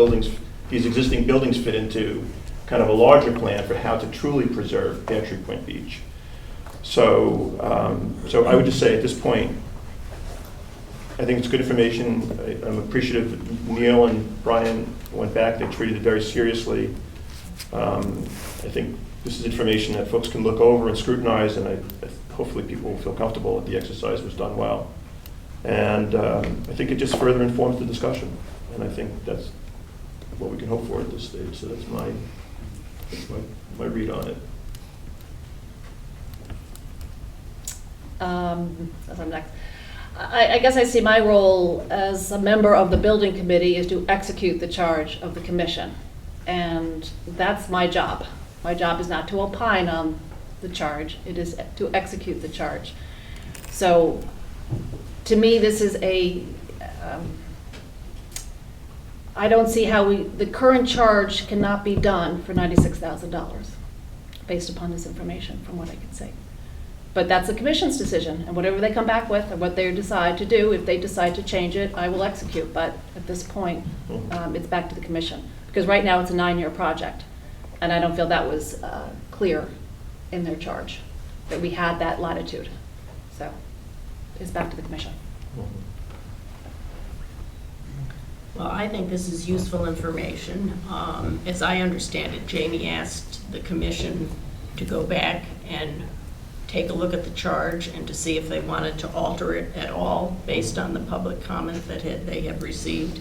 existing buildings fit into kind of a larger plan for how to truly preserve Pear Point Beach. So, so I would just say at this point, I think it's good information. I'm appreciative Neil and Brian went back. They treated it very seriously. I think this is information that folks can look over and scrutinize, and hopefully people will feel comfortable that the exercise was done well. And I think it just further informs the discussion, and I think that's what we can hope for at this stage. So that's my read on it. As I'm next. I guess I see my role as a member of the building committee is to execute the charge of the commission. And that's my job. My job is not to opine on the charge, it is to execute the charge. So to me, this is I don't see how the current charge cannot be done for $96,000 based upon this information, from what I can see. But that's the commission's decision, and whatever they come back with, or what they decide to do, if they decide to change it, I will execute. But at this point, it's back to the commission. Because right now, it's a 9-year project, and I don't feel that was clear in their charge, that we had that latitude. So it's back to the commission. Well, I think this is useful information. As I understand it, Jamie asked the commission to go back and take a look at the charge and to see if they wanted to alter it at all based on the public comment that they have received.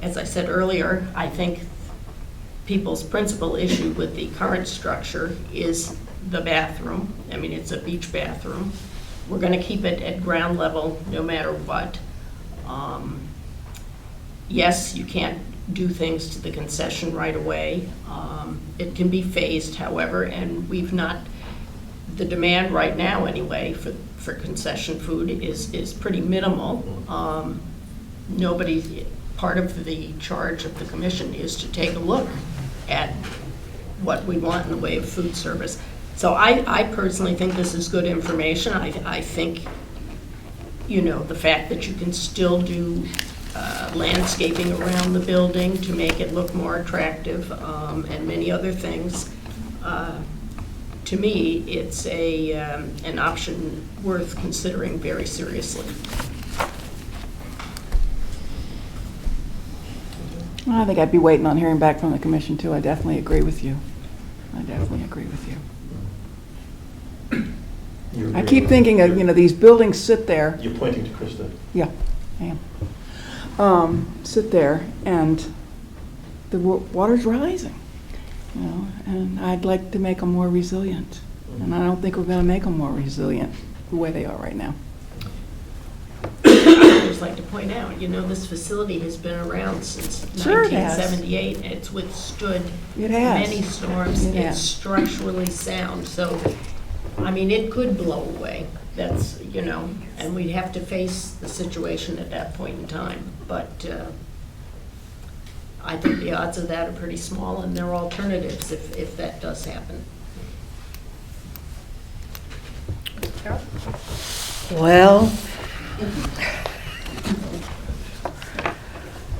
As I said earlier, I think people's principal issue with the current structure is the bathroom. I mean, it's a beach bathroom. We're going to keep it at ground level no matter what. Yes, you can't do things to the concession right away. It can be phased, however, and the demand right now anyway for concession food is pretty minimal. Part of the charge of the commission is to take a look at what we want in the way of food service. So I personally think this is good information. I think, you know, the fact that you can still do landscaping around the building to make it look more attractive, and many other things. To me, it's an option worth considering very seriously. I think I'd be waiting on hearing back from the commission too. I definitely agree with you. I keep thinking of, you know, these buildings sit there. You're pointing to Krista. Yeah, I am. Sit there and the water's rising, you know, and I'd like to make them more resilient. And I don't think we're going to make them more resilient the way they are right now. I'd just like to point out, you know, this facility has been around since Sure it has. 1978, and it's withstood It has. many storms. It It's has. structurally sound, so, I mean, it could blow away. That's, you know, and we'd have to face the situation at that point in time. But I think the odds of that are pretty small, and there are alternatives if that does happen. Well,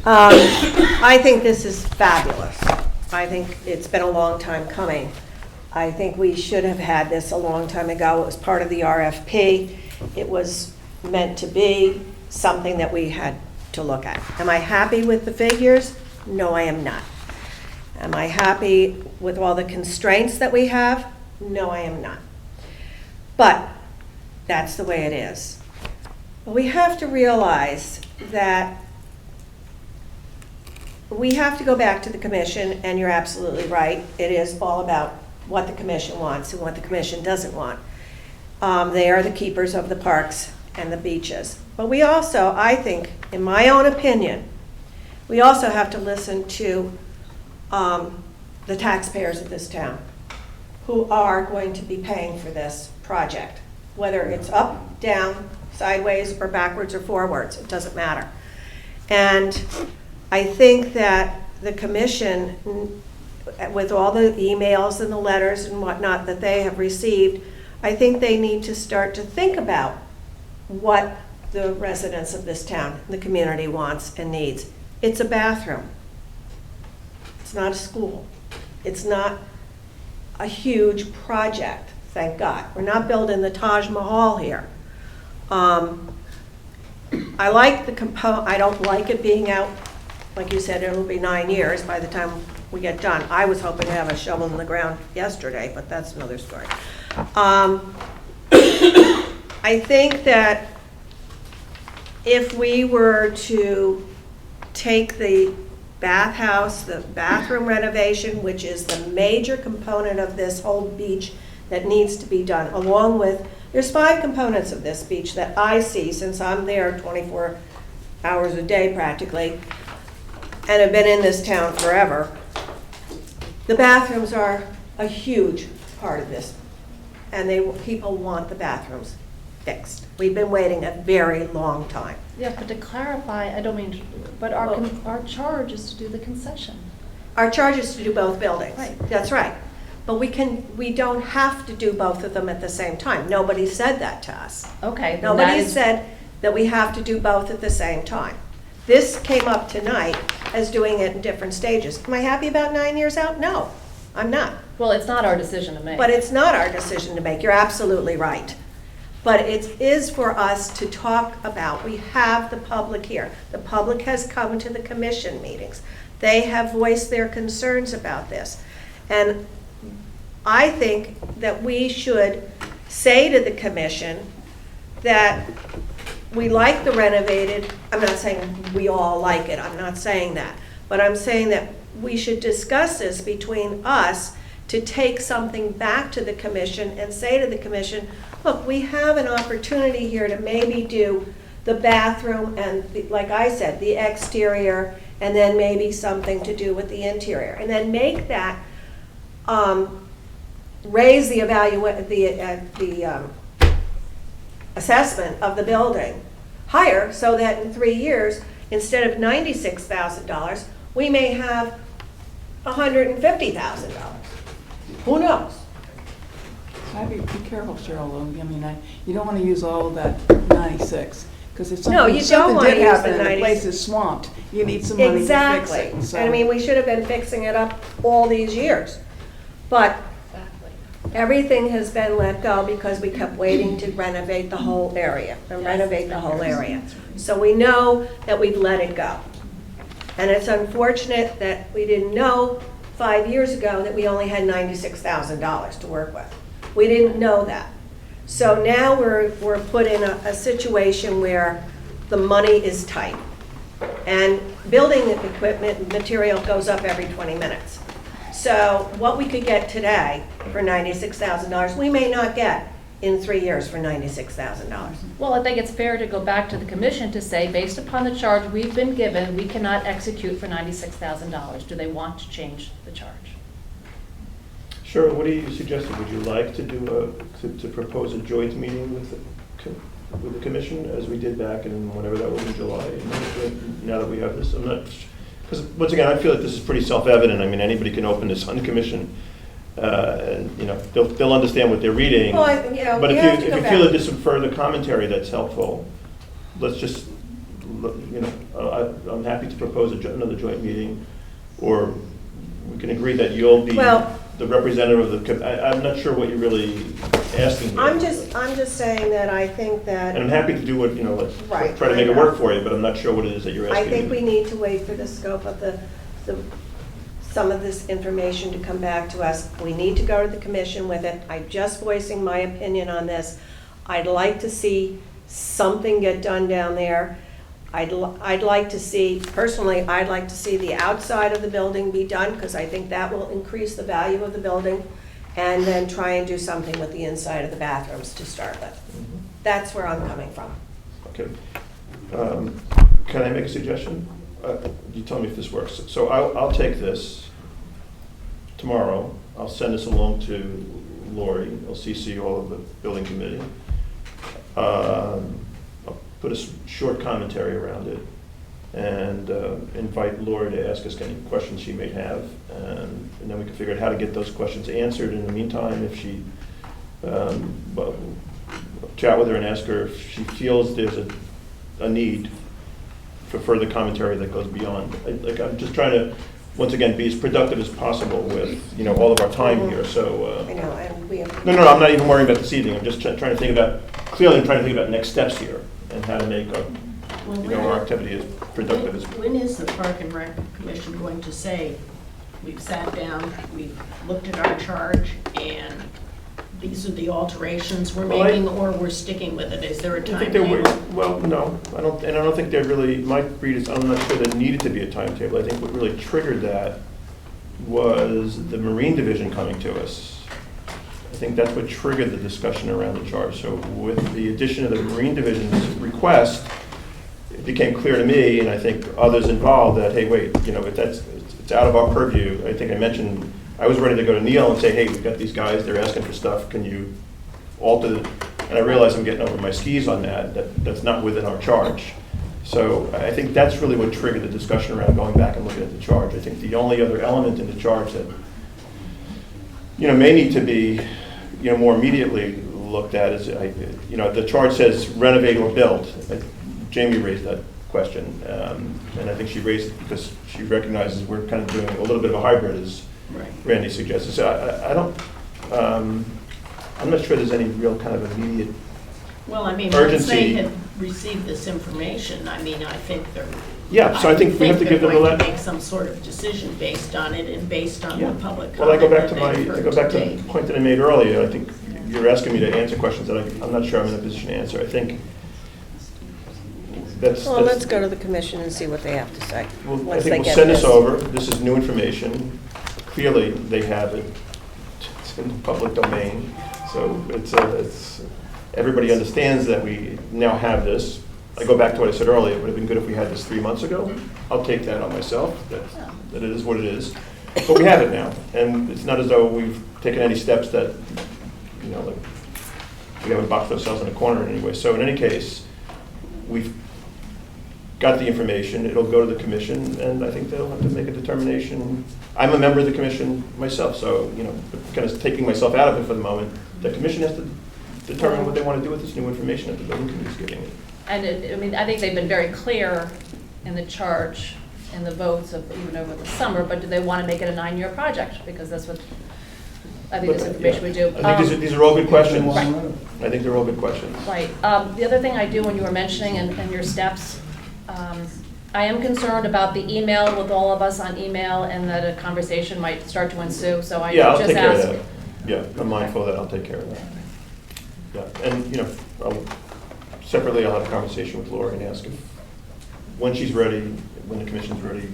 I think this is fabulous. I think it's been a long time coming. I think we should have had this a long time ago. It was part of the RFP. It was meant to be something that we had to look at. Am I happy with the figures? No, I am not. Am I happy with all the constraints that we have? No, I am not. But that's the way it is. But we have to realize that we have to go back to the commission, and you're absolutely right. It is all about what the commission wants and what the commission doesn't want. They are the keepers of the parks and the beaches. But we also, I think, in my own opinion, we also have to listen to the taxpayers of this town who are going to be paying for this project. Whether it's up, down, sideways, or backwards or forwards, it doesn't matter. And I think that the commission, with all the emails and the letters and whatnot that they have received, I think they need to start to think about what the residents of this town, the community wants and needs. It's a bathroom. It's not a school. It's not a huge project, thank God. We're not building the Taj Mahal here. I like the I don't like it being out. Like you said, it'll be 9 years by the time we get done. I was hoping to have a shovel in the ground yesterday, but that's another story. I think that if we were to take the bathhouse, the bathroom renovation, which is the major component of this whole beach that needs to be done, along with, there's 5 components of this beach that I see since I'm there 24 hours a day practically, and have been in this town forever. The bathrooms are a huge part of this, and people want the bathrooms fixed. We've been waiting a very long time. Yeah, but to clarify, I don't mean, but our charge is to do the concession. Our charge is to do both buildings. Right. That's right. But we don't have to do both of them at the same time. Nobody said that to us. Okay. then that Nobody is- said that we have to do both at the same time. This came up tonight as doing it in different stages. Am I happy about 9 years out? No, I'm not. Well, it's not our decision to make. But it's not our decision to make. You're absolutely right. But it is for us to talk about. We have the public here. The public has come to the commission meetings. They have voiced their concerns about this. And I think that we should say to the commission that we like the renovated. I'm not saying we all like it. I'm not saying that. But I'm saying that we should discuss this between us to take something back to the commission and say to the commission, look, we have an opportunity here to maybe do the bathroom and, like I said, the exterior, and then maybe something to do with the interior. And then make that, raise the assessment of the building higher, so that in 3 years, instead of $96,000, we may have $150,000. Who knows? I'd be careful, Cheryl, though. I mean, you don't want to use all of that 96, because if No, you don't wanna did use happen the and the 90 place is swamped, you need some money to fix Exactly. it. So- I mean, we should have been fixing it up all these years. But everything has been let go because we kept waiting to renovate the whole area, and renovate the whole area. So we know that we've let it go. And it's unfortunate that we didn't know 5 years ago that we only had $96,000 to work with. We didn't know that. So now we're put in a situation where the money is tight. And building equipment material goes up every 20 minutes. So what we could get today for $96,000, we may not get in 3 years for $96,000. Well, I think it's fair to go back to the commission to say, based upon the charge we've been given, we cannot execute for $96,000. Do they want to change the charge? Sure, what do you suggest? Would you like to do to propose a joint meeting with the commission, as we did back in whenever that was in July? Now that we have this, I'm not, because once again, I feel that this is pretty self-evident. I mean, anybody can open this on the commission, and they'll understand what they're reading. Well, But we if have to you go feel back. that there's some further commentary that's helpful, let's just, I'm happy to propose another joint meeting, or we can agree that you'll be Well- the representative of the, I'm not sure what you're really asking here. I'm just saying that I think that. And I'm happy to do what, you know, like, Right, try to make I it know. work for you, but I'm not sure what it is that you're asking. I think we need to wait for the scope of some of this information to come back to us. We need to go to the commission with it. I'm just voicing my opinion on this. I'd like to see something get done down there. I'd like to see, personally, I'd like to see the outside of the building be done, because I think that will increase the value of the building, and then try and do something with the inside of the bathrooms to start with. Mhm. That's where I'm coming from. Okay. Can I make a suggestion? You tell me if this works. So I'll take this tomorrow. I'll send this along to Lori. I'll CC all of the building committee. I'll put a short commentary around it and invite Lori to ask us any questions she may have. And then we can figure out how to get those questions answered. In the meantime, if she, well, chat with her and ask her if she feels there's a need for further commentary that goes beyond. I'm just trying to, once again, be as productive as possible with, you know, all of our time here, so. I know, and we have. No, I'm not even worrying about this evening, I'm just trying to think about, clearly I'm trying to think about next steps here and how to make our, you know, our activity as productive as. When is the Park and Rec Commission going to say, we've sat down, we've looked at our charge, and these are the alterations we're Well, making, or we're sticking with it? Is there a I think there were, timetable? well, no, I don't think there really, my read is, I'm not sure there needed to be a timetable. I think what really triggered that was the Marine Division coming to us. I think that's what triggered the discussion around the charge. So with the addition of the Marine Division's request, it became clear to me, and I think others involved, that, hey, wait, you know, if it's out of our purview. I think I mentioned, I was ready to go to Neil and say, hey, we've got these guys, they're asking for stuff, can you alter the, and I realize I'm getting over my skis on that's not within our charge. So I think that's really what triggered the discussion around going back and looking at the charge. I think the only other element in the charge that, you know, may need to be, you know, more immediately looked at is, you know, the charge says renovate or build. Jamie raised that question, and I think she raised it because she recognizes we're kind of doing a little bit of a hybrid, as Right. Randy suggested. So I don't, I'm not sure there's any real kind of immediate. Well, I mean, once they Urgency. had received this information, I mean, I think they're. Yeah, so I think we have to give them a they're going let. to make some sort of decision based on it and based on Yeah. the public Well, I go comment back to that my, they've I heard go back to today. the point that I made earlier. I think you're asking me to answer questions that I'm not sure I'm in a position to answer. I think that's. Well, let's go to the commission and see what they have to say. I once think they we'll get send this this. over. This is new information. Clearly, they have it. It's in the public domain. So it's, everybody understands that we now have this. I go back to what I said earlier. It would have been good if we had this 3 months ago. I'll take that on myself, that it is what it is. But we have it now. And it's not as though we've taken any steps that, you know, like, we haven't boxed ourselves in a corner in any way. So in any case, we've got the information, it'll go to the commission, and I think they'll have to make a determination. I'm a member of the commission myself, so, you know, kind of taking myself out of it for the moment, the commission has to determine what they want to do with this new information that the building committee's giving it. And I mean, I think they've been very clear in the charge, in the votes of even over the summer, but do they want to make it a 9-year project? Because that's what, I think this information would do. I think these are all good questions. Right. I think they're all good questions. Right. The other thing I do, when you were mentioning and your steps, I am concerned about the email with all of us on email and that a conversation might start to ensue, so I Yeah, I'll just take care of ask. that. Yeah, I'm mindful of that, I'll take care of that. Yeah, and, you know, separately, I'll have a conversation with Laura and ask if, when she's ready, when the commission's ready,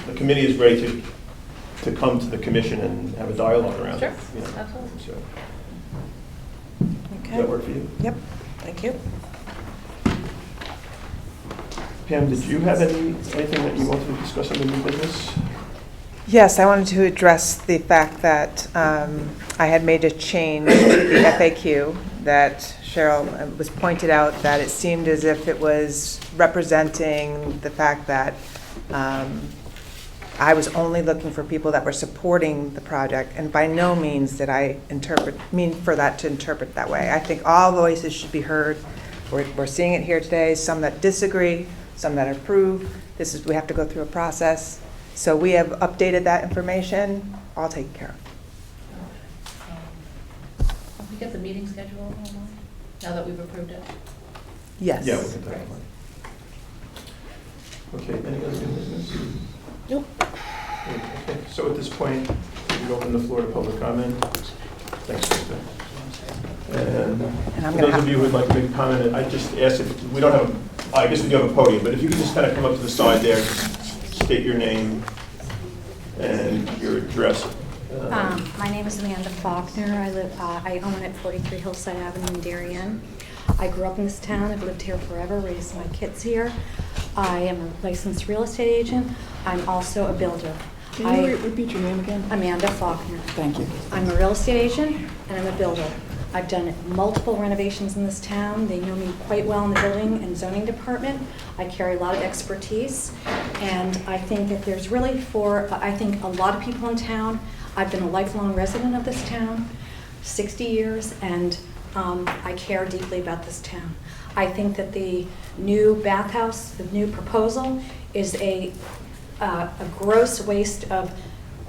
the committee is ready to come to the commission and have a dialogue around it. Sure, you know. absolutely. So, does Okay. that work for you? Yep, thank you. Pam, did you have anything that you wanted to discuss on the new business? Yes, I wanted to address the fact that I had made a change to the FAQ, that Cheryl was pointed out that it seemed as if it was representing the fact that I was only looking for people that were supporting the project, and by no means did I mean for that to interpret that way. I think all voices should be heard. We're seeing it here today, some that disagree, some that approve. We have to go through a process. So we have updated that information, all taken care of. Have we got the meeting schedule online, now that we've approved it? Yes. Yeah, we can talk about it. Okay, any other new business? Nope. Okay, so at this point, we open the floor to public comment. Thanks, Krista. And I'm for gonna those of you who would like to make a comment, I just asked if, we don't have, I guess we do have a podium, but if you could just kind of come up to the side there, just state your name and your address. My name is Amanda Faulkner. I own at 43 Hillside Avenue in Darien. I grew up in this town. I've lived here forever, raised my kids here. I am a licensed real estate agent. I'm also a builder. Can you repeat your name again? Amanda Faulkner. Thank you. I'm a real estate agent and I'm a builder. I've done multiple renovations in this town. They know me quite well in the building and zoning department. I carry a lot of expertise, and I think that there's really I think a lot of people in town. I've been a lifelong resident of this town, 60 years, and I care deeply about this town. I think that the new bathhouse, the new proposal, is a gross waste of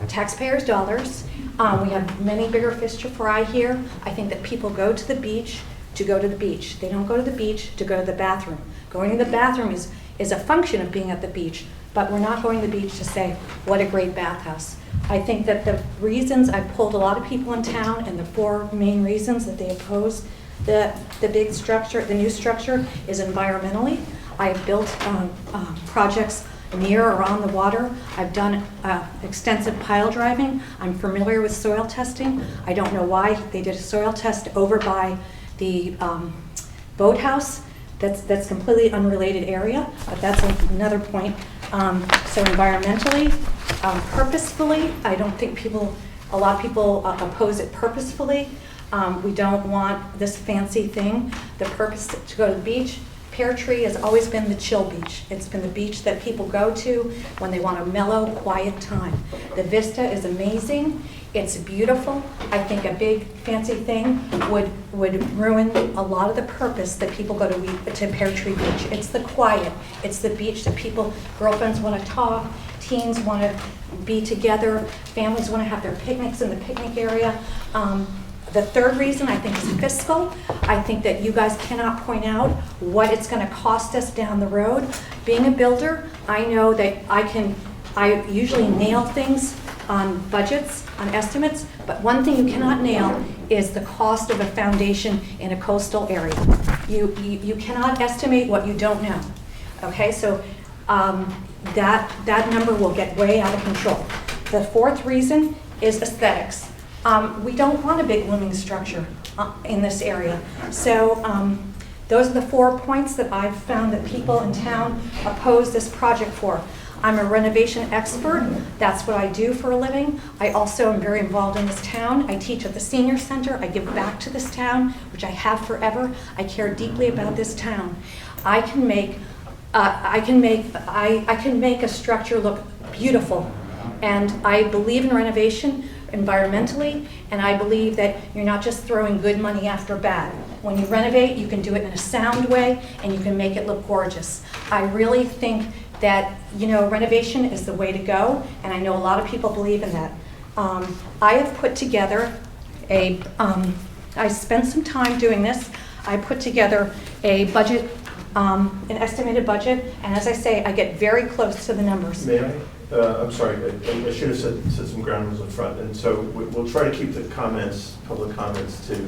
taxpayers' dollars. We have many bigger fish to fry here. I think that people go to the beach to go to the beach. They don't go to the beach to go to the bathroom. Going to the bathroom is a function of being at the beach, but we're not going to the beach to say, what a great bathhouse. I think that the reasons I pulled a lot of people in town, and the 4 main reasons that they oppose the big structure, the new structure, is environmentally. I've built projects near or on the water. I've done extensive pile driving. I'm familiar with soil testing. I don't know why they did a soil test over by the boathouse. That's completely unrelated area, but that's another point. So environmentally, purposefully, I don't think a lot of people oppose it purposefully. We don't want this fancy thing. The purpose to go to the beach. Pear Tree has always been the chill beach. It's been the beach that people go to when they want a mellow, quiet time. The vista is amazing. It's beautiful. I think a big fancy thing would ruin a lot of the purpose that people go to Pear Tree Beach. It's the quiet. It's the beach that girlfriends want to talk, teens want to be together, families want to have their picnics in the picnic area. The third reason I think is fiscal. I think that you guys cannot point out what it's going to cost us down the road. Being a builder, I know that I usually nail things on budgets, on estimates, but one thing you cannot nail is the cost of a foundation in a coastal area. You cannot estimate what you don't know. Okay, so that number will get way out of control. The fourth reason is aesthetics. We don't want a big looming structure in this area. So those are the 4 points that I've found that people in town oppose this project for. I'm a renovation expert. That's what I do for a living. I also am very involved in this town. I teach at the senior center. I give back to this town, which I have forever. I care deeply about this town. I can make a structure look beautiful, and I believe in renovation environmentally, and I believe that you're not just throwing good money after bad. When you renovate, you can do it in a sound way, and you can make it look gorgeous. I really think that, renovation is the way to go, and I know a lot of people believe in that. I have put together I spent some time doing this. I put together a budget, an estimated budget, and as I say, I get very close to the numbers. May I? I'm sorry, I should have said some ground rules in front, and so we'll try to keep the public comments to a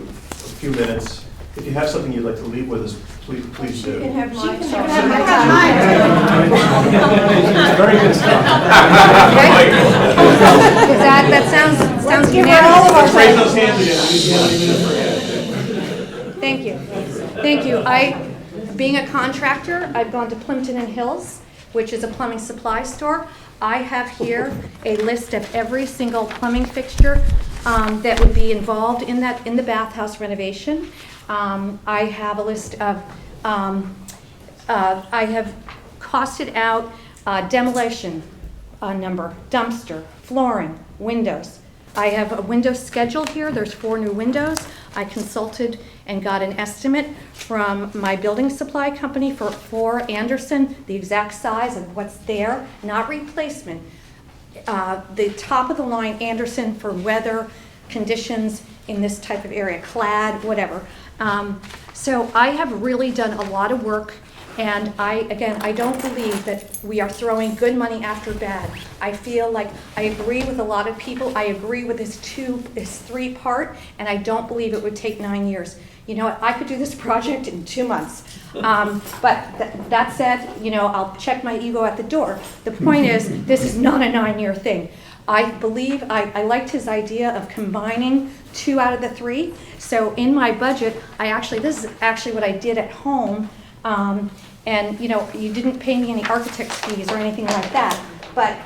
few minutes. If you have something you'd like to leave with us, please do. You can have mine. It's very good stuff. That sounds Give her all of our Raise those hands again. Thank you. Thank you. Being a contractor, I've gone to Plimpton and Hills, which is a plumbing supply store. I have here a list of every single plumbing fixture that would be involved in the bathhouse renovation. I have a list of, I have costed out demolition number, dumpster, flooring, windows. I have a window schedule here. There's 4 new windows. I consulted and got an estimate from my building supply company for Anderson, the exact size of what's there, not replacement. the top of the line Anderson for weather conditions in this type of area, clad, whatever. So I have really done a lot of work, and I don't believe that we are throwing good money after bad. I feel like I agree with a lot of people. I agree with this 3-part, and I don't believe it would take 9 years. You know what, I could do this project in 2 months. But that said, you know, I'll check my ego at the door. The point is, this is not a 9-year thing. I believe, I liked his idea of combining 2 out of the 3. So in my budget, this is actually what I did at home. And you know, you didn't pay me any architect's fees or anything like that. But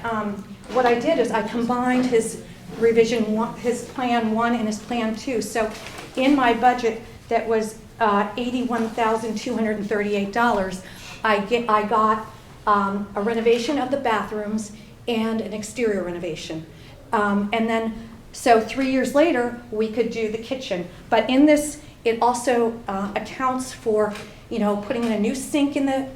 what I did is I combined his revision 1, his plan 1 and his plan 2. So in my budget, that was $81,238. I got a renovation of the bathrooms and an exterior renovation. And then, so 3 years later, we could do the kitchen. But in this, it also accounts for, you know, putting in a new sink in the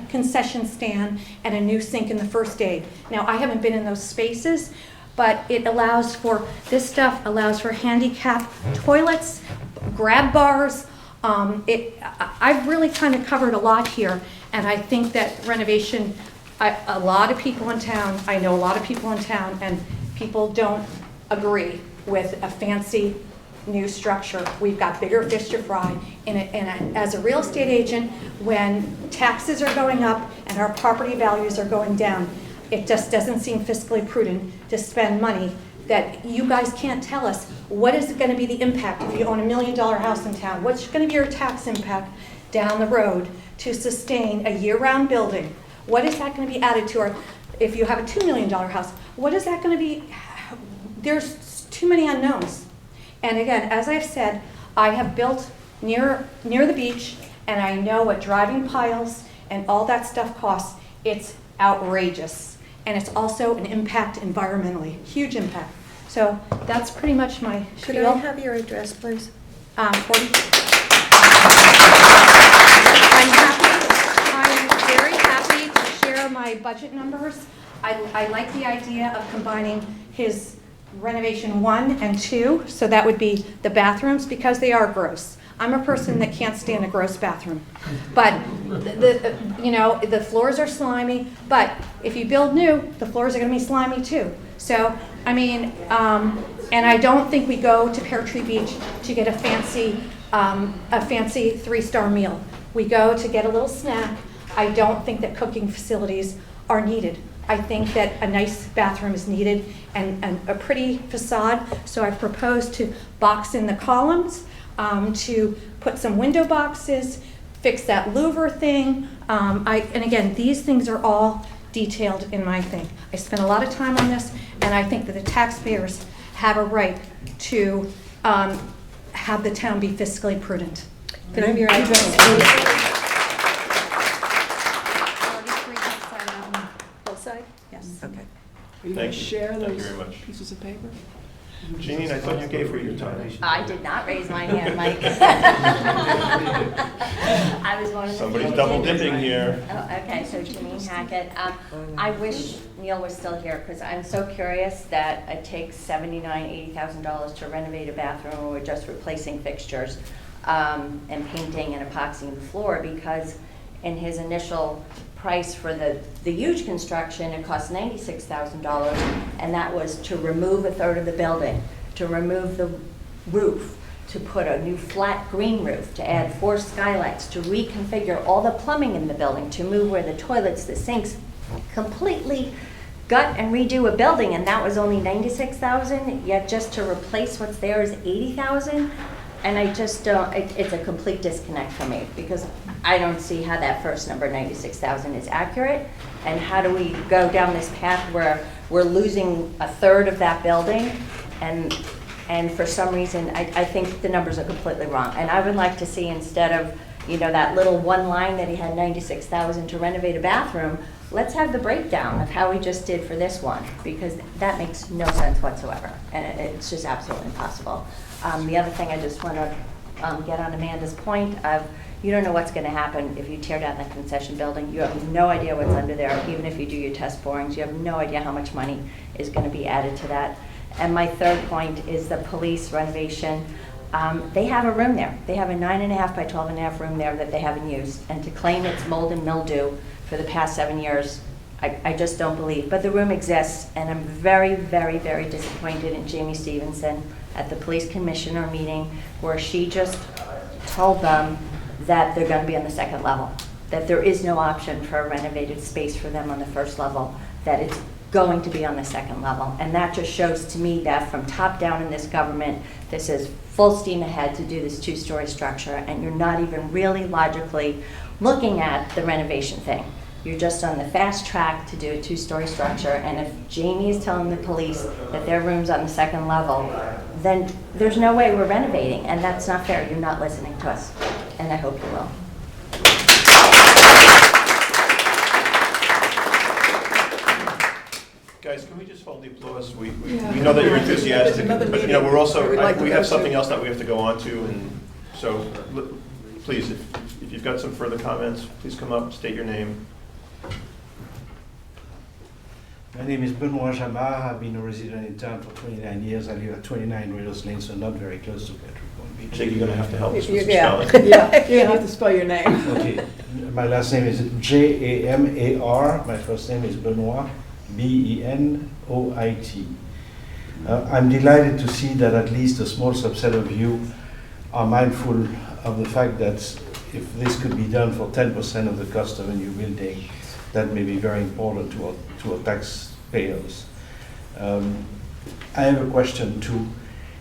concession stand and a new sink in the first aid. Now, I haven't been in those spaces, but it allows for, this stuff allows for handicap toilets, grab bars. I've really kind of covered a lot here, and I think that renovation, a lot of people in town, I know a lot of people in town, and people don't agree with a fancy new structure. We've got bigger fish to fry, and as a real estate agent, when taxes are going up and our property values are going down, it just doesn't seem fiscally prudent to spend money that you guys can't tell us. What is going to be the impact if you own $1 million house in town? What's going to be your tax impact down the road to sustain a year-round building? What is that going to be added to our, if you have a $2 million house, what is that going to be? There's too many unknowns. And again, as I've said, I have built near the beach, and I know what driving piles and all that stuff costs. It's outrageous. And it's also an impact environmentally, huge impact. So that's pretty much my Could spiel. I have your address, please? 40. I'm very happy to share my budget numbers. I like the idea of combining his renovation 1 and 2, so that would be the bathrooms, because they are gross. I'm a person that can't stand a gross bathroom. But you know, the floors are slimy, but if you build new, the floors are going to be slimy too. So, I mean, and I don't think we go to Pear Tree Beach to get a fancy 3-star meal. We go to get a little snack. I don't think that cooking facilities are needed. I think that a nice bathroom is needed and a pretty facade. So I've proposed to box in the columns, to put some window boxes, fix that louver thing. And again, these things are all detailed in my thing. I spent a lot of time on this, and I think that the taxpayers have a right to have the town be fiscally prudent. Can I have your address, please? Both sides? Yes. Okay. Are you Thank going to you. share Thank you those very much. pieces of paper? Jeanine, I thought you gave her your time. I did not raise my hand, Mike. I was one of the Somebody's people double who did dipping raise my here. hand. Oh, okay, so Janine Hackett. I wish Neil was still here, because I'm so curious that it takes $79,000, $80,000 to renovate a bathroom, or we're just replacing fixtures and painting and epoxying the floor, because in his initial price for the huge construction, it cost $96,000, and that was to remove a third of the building, to remove the roof, to put a new flat green roof, to add 4 skylights, to reconfigure all the plumbing in the building, to move where the toilets, the sinks, completely gut and redo a building, and that was only $96,000, yet just to replace what's there is $80,000. And I just don't, it's a complete disconnect for me, because I don't see how that first number, 96,000, is accurate. And how do we go down this path where we're losing a third of that building? And for some reason, I think the numbers are completely wrong. And I would like to see, instead of, you know, that little one line that he had 96,000 to renovate a bathroom, let's have the breakdown of how we just did for this one, because that makes no sense whatsoever. And it's just absolutely impossible. The other thing I just want to get on Amanda's point of, You don't know what's going to happen if you tear down the concession building. You have no idea what's under there, even if you do your test borings. You have no idea how much money is going to be added to that. And my third point is the police renovation. They have a room there. They have a 9.5 by 12.5 room there that they haven't used. And to claim it's mold and mildew for the past 7 years, I just don't believe. But the room exists, and I'm very, very, very disappointed in Jamie Stevenson at the police commissioner meeting where she just told them that they're going to be on the second level, that there is no option for a renovated space for them on the first level, that it's going to be on the second level. And that just shows to me that from top down in this government, this is full steam ahead to do this two-story structure, and you're not even really logically looking at the renovation thing. You're just on the fast track to do a two-story structure, and if Jamie is telling the police that their room's on the second level, then there's no way we're renovating, and that's not fair. You're not listening to us, and I hope you will. Guys, can we just hold the applause? We know that you're enthusiastic, but you know, we're also, we have something else that we have to go on to, and so please, if you've got some further comments, please come up, state your name. My name is Benoit Jamard. I've been a resident in town for 29 years. I live at 29 Riddles Lane, so not very close to Pear Tree Point Beach. I think you're going to have to help us with some Yeah. spelling. Yeah, you have to spell your name. Okay, my last name is Jamar. My first name is Benoit, Benoit. I'm delighted to see that at least a small subset of you are mindful of the fact that if this could be done for 10% of the cost of a new building, that may be very important to our taxpayers. I have a question too,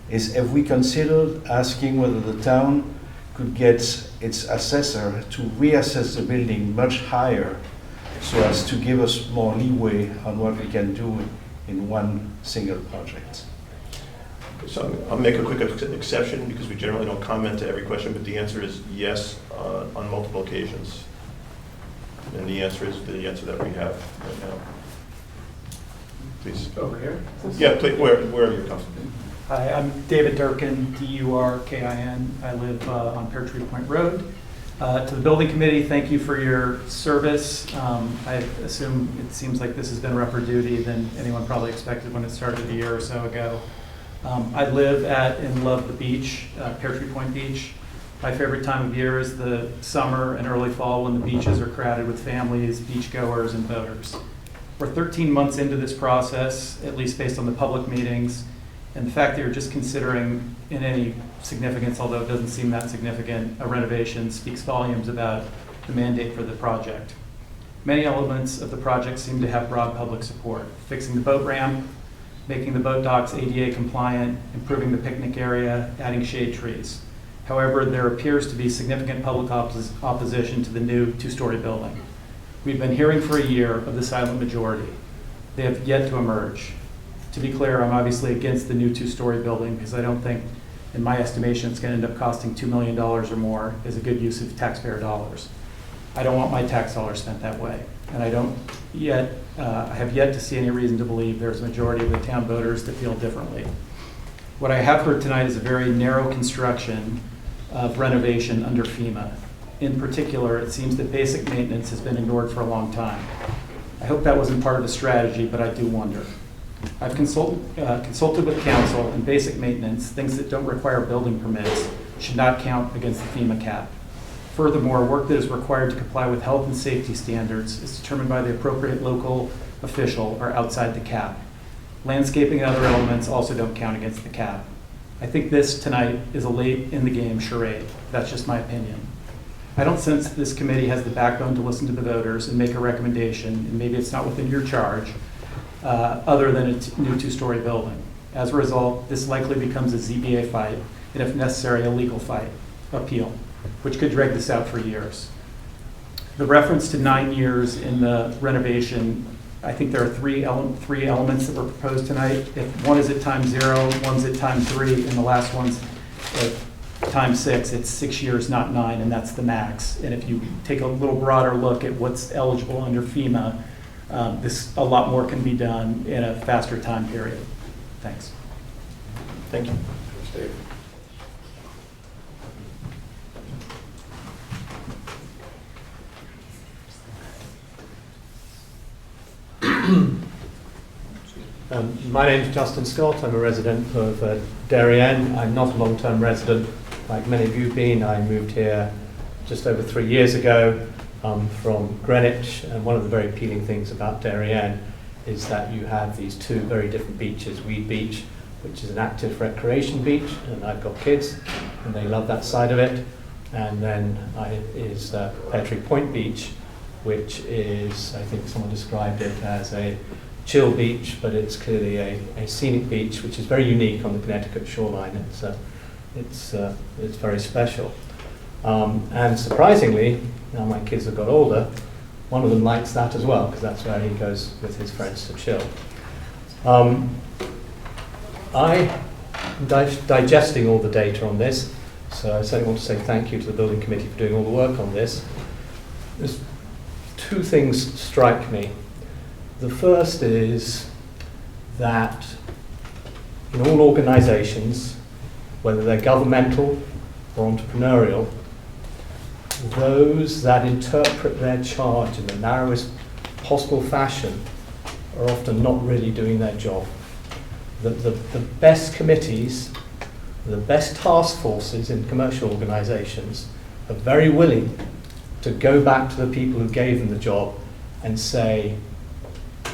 have we considered asking whether the town could get its assessor to reassess the building much higher so as to give us more leeway on what we can do in one single project? So I'll make a quick exception because we generally don't comment to every question, but the answer is yes on multiple occasions. And the answer is the answer that we have right now. Please. Over here? Yeah, please, wherever you're comfortable. Hi, I'm David Durkin, D-U-R-K-I-N. I live on Pear Tree Point Road. To the building committee, thank you for your service. I assume it seems like this has been rougher duty than anyone probably expected when it started a year or so ago. I live at and love the beach, Pear Tree Point Beach. My favorite time of year is the summer and early fall when the beaches are crowded with families, beachgoers, and boaters. We're 13 months into this process, at least based on the public meetings, and the fact that you're just considering in any significance, although it doesn't seem that significant, a renovation speaks volumes about the mandate for the project. Many elements of the project seem to have broad public support. Fixing the boat ramp, making the boat docks ADA compliant, improving the picnic area, adding shade trees. However, there appears to be significant public opposition to the new two-story building. We've been hearing for a year of the silent majority. They have yet to emerge. To be clear, I'm obviously against the new two-story building because I don't think, in my estimation, it's going to end up costing $2 million or more as a good use of taxpayer dollars. I don't want my tax dollars spent that way. And I have yet to see any reason to believe there's a majority of the town voters that feel differently. What I have heard tonight is a very narrow construction of renovation under FEMA. In particular, it seems that basic maintenance has been ignored for a long time. I hope that wasn't part of the strategy, but I do wonder. I've consulted with council, and basic maintenance, things that don't require building permits, should not count against the FEMA cap. Furthermore, work that is required to comply with health and safety standards is determined by the appropriate local official or outside the cap. Landscaping and other elements also don't count against the cap. I think this tonight is a late in the game charade. That's just my opinion. I don't sense this committee has the backbone to listen to the voters and make a recommendation, and maybe it's not within your charge, other than a new two-story building. As a result, this likely becomes a ZBA fight, and if necessary, a legal fight, appeal, which could drag this out for years. The reference to 9 years in the renovation, I think there are three elements that were proposed tonight. If one is at time 0, one's at time 3, and the last one's at time 6, it's 6 years, not 9, and that's the max. And if you take a little broader look at what's eligible under FEMA, a lot more can be done in a faster time period. Thanks. Thank you. My name's Justin Scott. I'm a resident of Darien. I'm not a long-term resident like many of you have been. I moved here just over 3 years ago from Greenwich, and one of the very appealing things about Darien is that you have these two very different beaches. Weed Beach, which is an active recreation beach, and I've got kids and they love that side of it. And then is Pear Tree Point Beach, which is, I think someone described it as a chill beach, but it's clearly a scenic beach, which is very unique on the Connecticut shoreline. It's very special. And surprisingly, now my kids have got older, one of them likes that as well, because that's where he goes with his friends to chill. I'm digesting all the data on this, so I certainly want to say thank you to the building committee for doing all the work on this. There's two things strike me. The first is that in all organizations, whether they're governmental or entrepreneurial, those that interpret their charge in the narrowest possible fashion are often not really doing their job. The best committees, the best task forces in commercial organizations are very willing to go back to the people who gave them the job and say,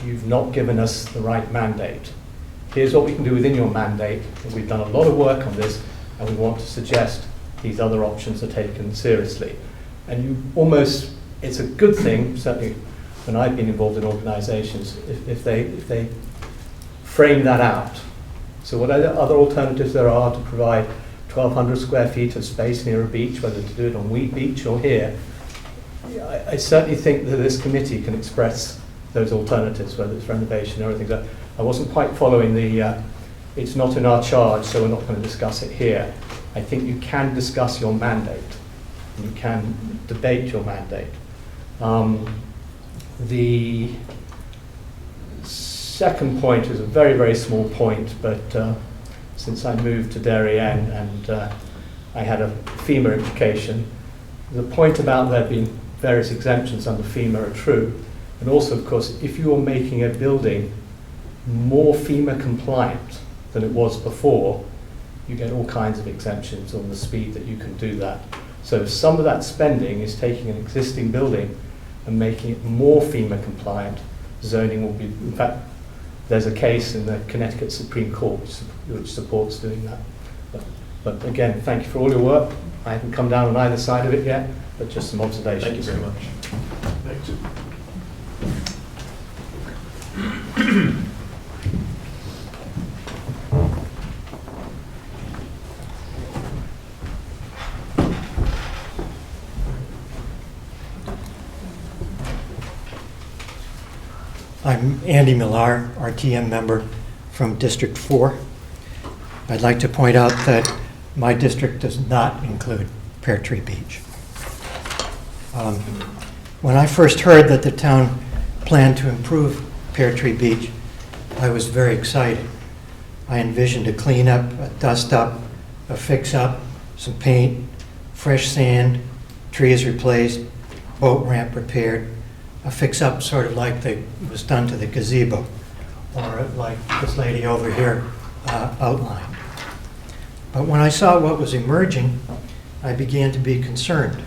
you've not given us the right mandate. Here's what we can do within your mandate. And we've done a lot of work on this, and we want to suggest these other options are taken seriously. And you almost, it's a good thing, certainly when I've been involved in organizations, if they frame that out. So what other alternatives there are to provide 1,200 square feet of space near a beach, whether to do it on Weed Beach or here, I certainly think that this committee can express those alternatives, whether it's renovation or anything like that. I wasn't quite following the, it's not in our charge, so we're not going to discuss it here. I think you can discuss your mandate. You can debate your mandate. The second point is a very, very small point, but since I moved to Darien and I had a FEMA implication, the point about there being various exemptions under FEMA are true. And also, of course, if you're making a building more FEMA compliant than it was before, you get all kinds of exemptions on the speed that you can do that. So some of that spending is taking an existing building and making it more FEMA compliant. Zoning will be, in fact, there's a case in the Connecticut Supreme Court which supports doing that. But again, thank you for all your work. I haven't come down on either side of it yet, but just some observations. Thank you very much. Thanks. I'm Andy Millar, RTM member from District 4. I'd like to point out that my district does not include Pear Tree Beach. When I first heard that the town planned to improve Pear Tree Beach, I was very excited. I envisioned a cleanup, a dust up, a fix up, some paint, fresh sand, trees replaced, boat ramp repaired, a fix-up sort of like was done to the gazebo, or like this lady over here outlined. But when I saw what was emerging, I began to be concerned.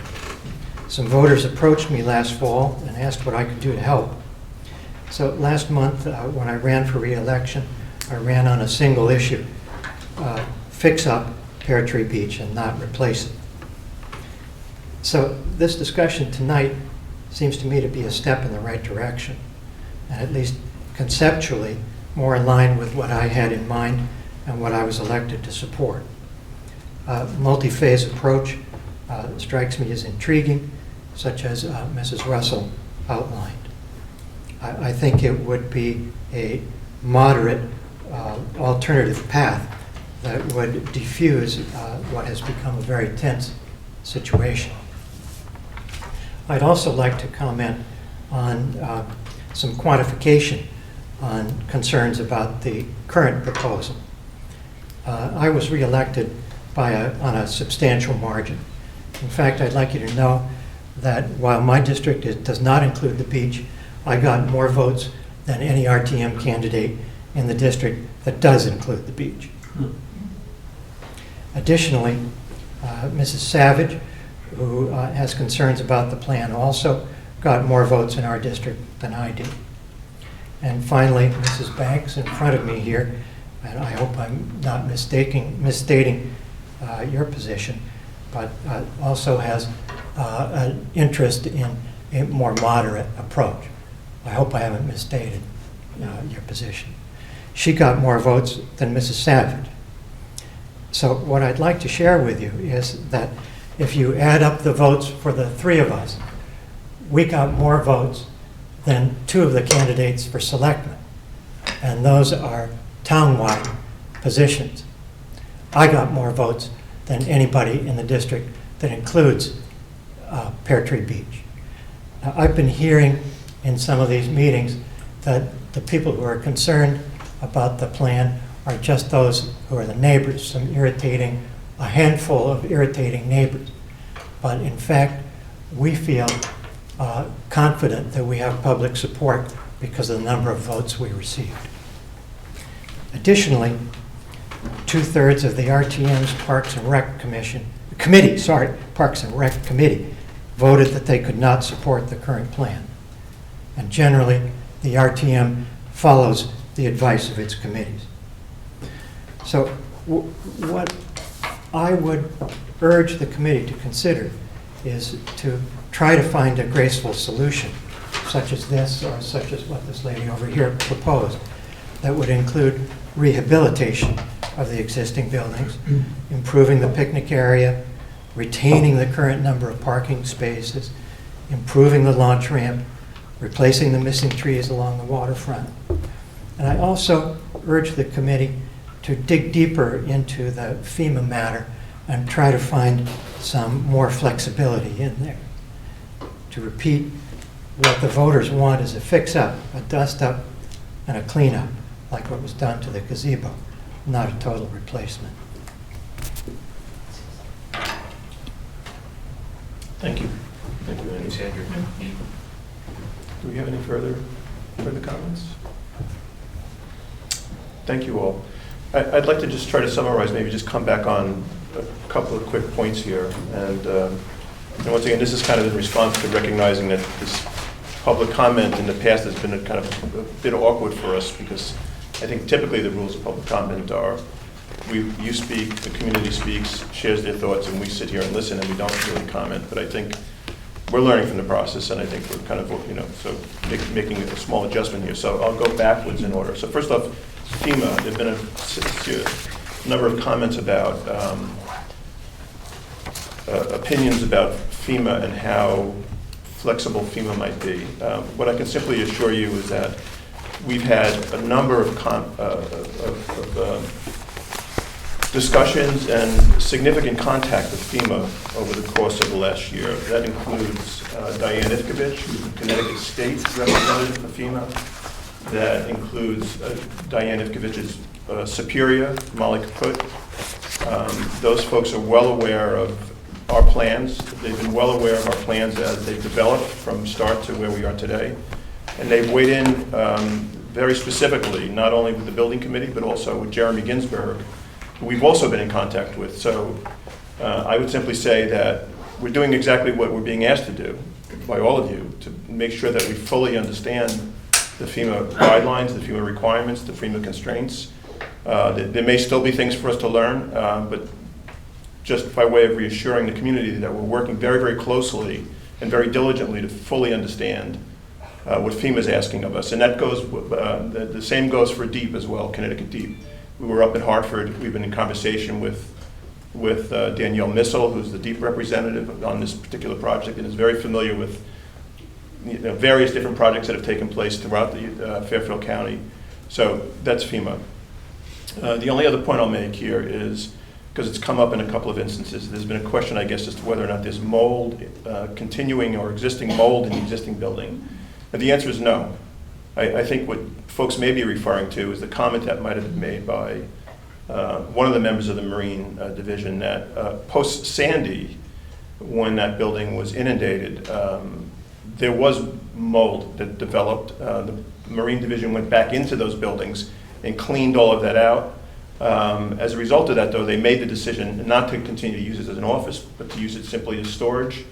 Some voters approached me last fall and asked what I could do to help. So last month, when I ran for re-election, I ran on a single issue, fix up Pear Tree Beach and not replace it. So this discussion tonight seems to me to be a step in the right direction, and at least conceptually more in line with what I had in mind and what I was elected to support. Multi-phase approach strikes me as intriguing, such as Mrs. Russell outlined. I think it would be a moderate alternative path that would diffuse what has become a very tense situation. I'd also like to comment on some quantification on concerns about the current proposal. I was reelected on a substantial margin. In fact, I'd like you to know that while my district does not include the beach, I got more votes than any RTM candidate in the district that does include the beach. Additionally, Mrs. Savage, who has concerns about the plan, also got more votes in our district than I did. And finally, Mrs. Banks in front of me here, and I hope I'm not misstating your position, but also has an interest in a more moderate approach. I hope I haven't misstated your position. She got more votes than Mrs. Savage. So what I'd like to share with you is that if you add up the votes for the three of us, we got more votes than two of the candidates for selectmen. And those are townwide positions. I got more votes than anybody in the district that includes Pear Tree Beach. Now, I've been hearing in some of these meetings that the people who are concerned about the plan are just those who are the neighbors, a handful of irritating neighbors. But in fact, we feel confident that we have public support because of the number of votes we received. Additionally, 2/3 of the RTM's Parks and Rec Committee voted that they could not support the current plan. And generally, the RTM follows the advice of its committees. So what I would urge the committee to consider is to try to find a graceful solution, such as this or such as what this lady over here proposed, that would include rehabilitation of the existing buildings, improving the picnic area, retaining the current number of parking spaces, improving the launch ramp, replacing the missing trees along the waterfront. And I also urge the committee to dig deeper into the FEMA matter and try to find some more flexibility in there. To repeat, what the voters want is a fix-up, a dust-up, and a clean-up, like what was done to the gazebo, not a total replacement. Thank you. Thank you, Andy. Do we have any further comments? Thank you all. I'd like to just try to summarize, maybe just come back on a couple of quick points here. And once again, this is kind of in response to recognizing that this public comment in the past has been a kind of a bit awkward for us, because I think typically the rules of public comment are you speak, the community speaks, shares their thoughts, and we sit here and listen, and we don't really comment. But I think we're learning from the process, and I think we're kind of, so making a small adjustment here. So I'll go backwards in order. So first off, FEMA. There have been a number of comments about opinions about FEMA and how flexible FEMA might be. What I can simply assure you is that we've had a number of discussions and significant contact with FEMA over the course of the last year. That includes Diane Ivkovich, who's the Connecticut State representative for FEMA. That includes Diane Ivkovich's superior, Molly Kaput. Those folks are well aware of our plans. They've been well aware of our plans as they've developed from start to where we are today. And they've weighed in very specifically, not only with the building committee, but also with Jeremy Ginsberg, who we've also been in contact with. So I would simply say that we're doing exactly what we're being asked to do by all of you, to make sure that we fully understand the FEMA guidelines, the FEMA requirements, the FEMA constraints. There may still be things for us to learn, but just by way of reassuring the community that we're working very, very closely and very diligently to fully understand what FEMA is asking of us. And that goes, the same goes for DEEP as well, Connecticut DEEP. We were up in Hartford. We've been in conversation with Danielle Missel, who's the DEEP representative on this particular project, and is very familiar with various different projects that have taken place throughout the Fairfield County. So that's FEMA. The only other point I'll make here is, because it's come up in a couple of instances, there's been a question, I guess, as to whether or not there's mold, continuing or existing mold in the existing building. And the answer is no. I think what folks may be referring to is the comment that might have been made by one of the members of the Marine Division that post-Sandy, when that building was inundated, there was mold that developed. The Marine Division went back into those buildings and cleaned all of that out. As a result of that, though, they made the decision not to continue to use it as an office, but to use it simply as storage.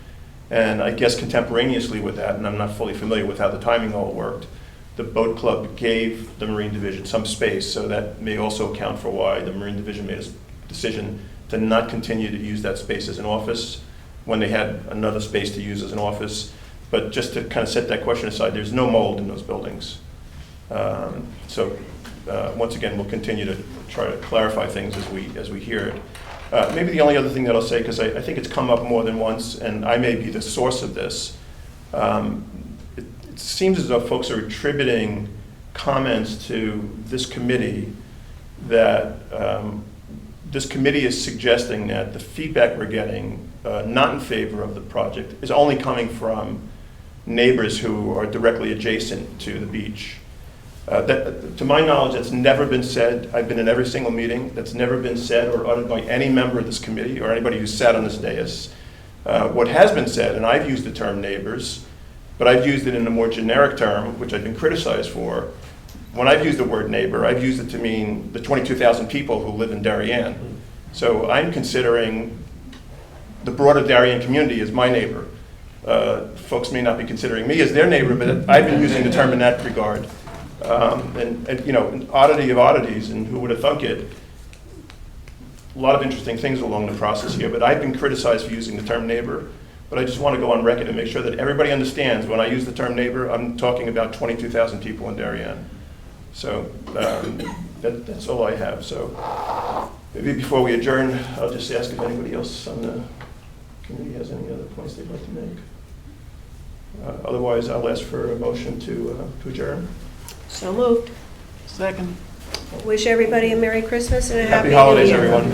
And I guess contemporaneously with that, and I'm not fully familiar with how the timing all worked, the boat club gave the Marine Division some space, so that may also account for why the Marine Division made a decision to not continue to use that space as an office when they had another space to use as an office. But just to kind of set that question aside, there's no mold in those buildings. Once again, we'll continue to try to clarify things as we hear it. Maybe the only other thing that I'll say, because I think it's come up more than once, and I may be the source of this, it seems as though folks are attributing comments to this committee that this committee is suggesting that the feedback we're getting, not in favor of the project, is only coming from neighbors who are directly adjacent to the beach. To my knowledge, that's never been said. I've been in every single meeting. That's never been said or uttered by any member of this committee or anybody who's sat on this dais. What has been said, and I've used the term neighbors, but I've used it in a more generic term, which I've been criticized for. When I've used the word neighbor, I've used it to mean the 22,000 people who live in Darien. So I'm considering the broader Darien community as my neighbor. Folks may not be considering me as their neighbor, but I've been using the term in that regard. And you know, an oddity of oddities, and who would have thunk it, a lot of interesting things along the process here, but I've been criticized for using the term neighbor, but I just want to go on record and make sure that everybody understands when I use the term neighbor, I'm talking about 22,000 people in Darien. So that's all I have. So maybe before we adjourn, I'll just ask if anybody else on the committee has any other points they'd like to make. Otherwise, I'll ask for a motion to adjourn. So moved. Second. Wish everybody a Merry Christmas and a Happy Happy New holidays, Year. everyone.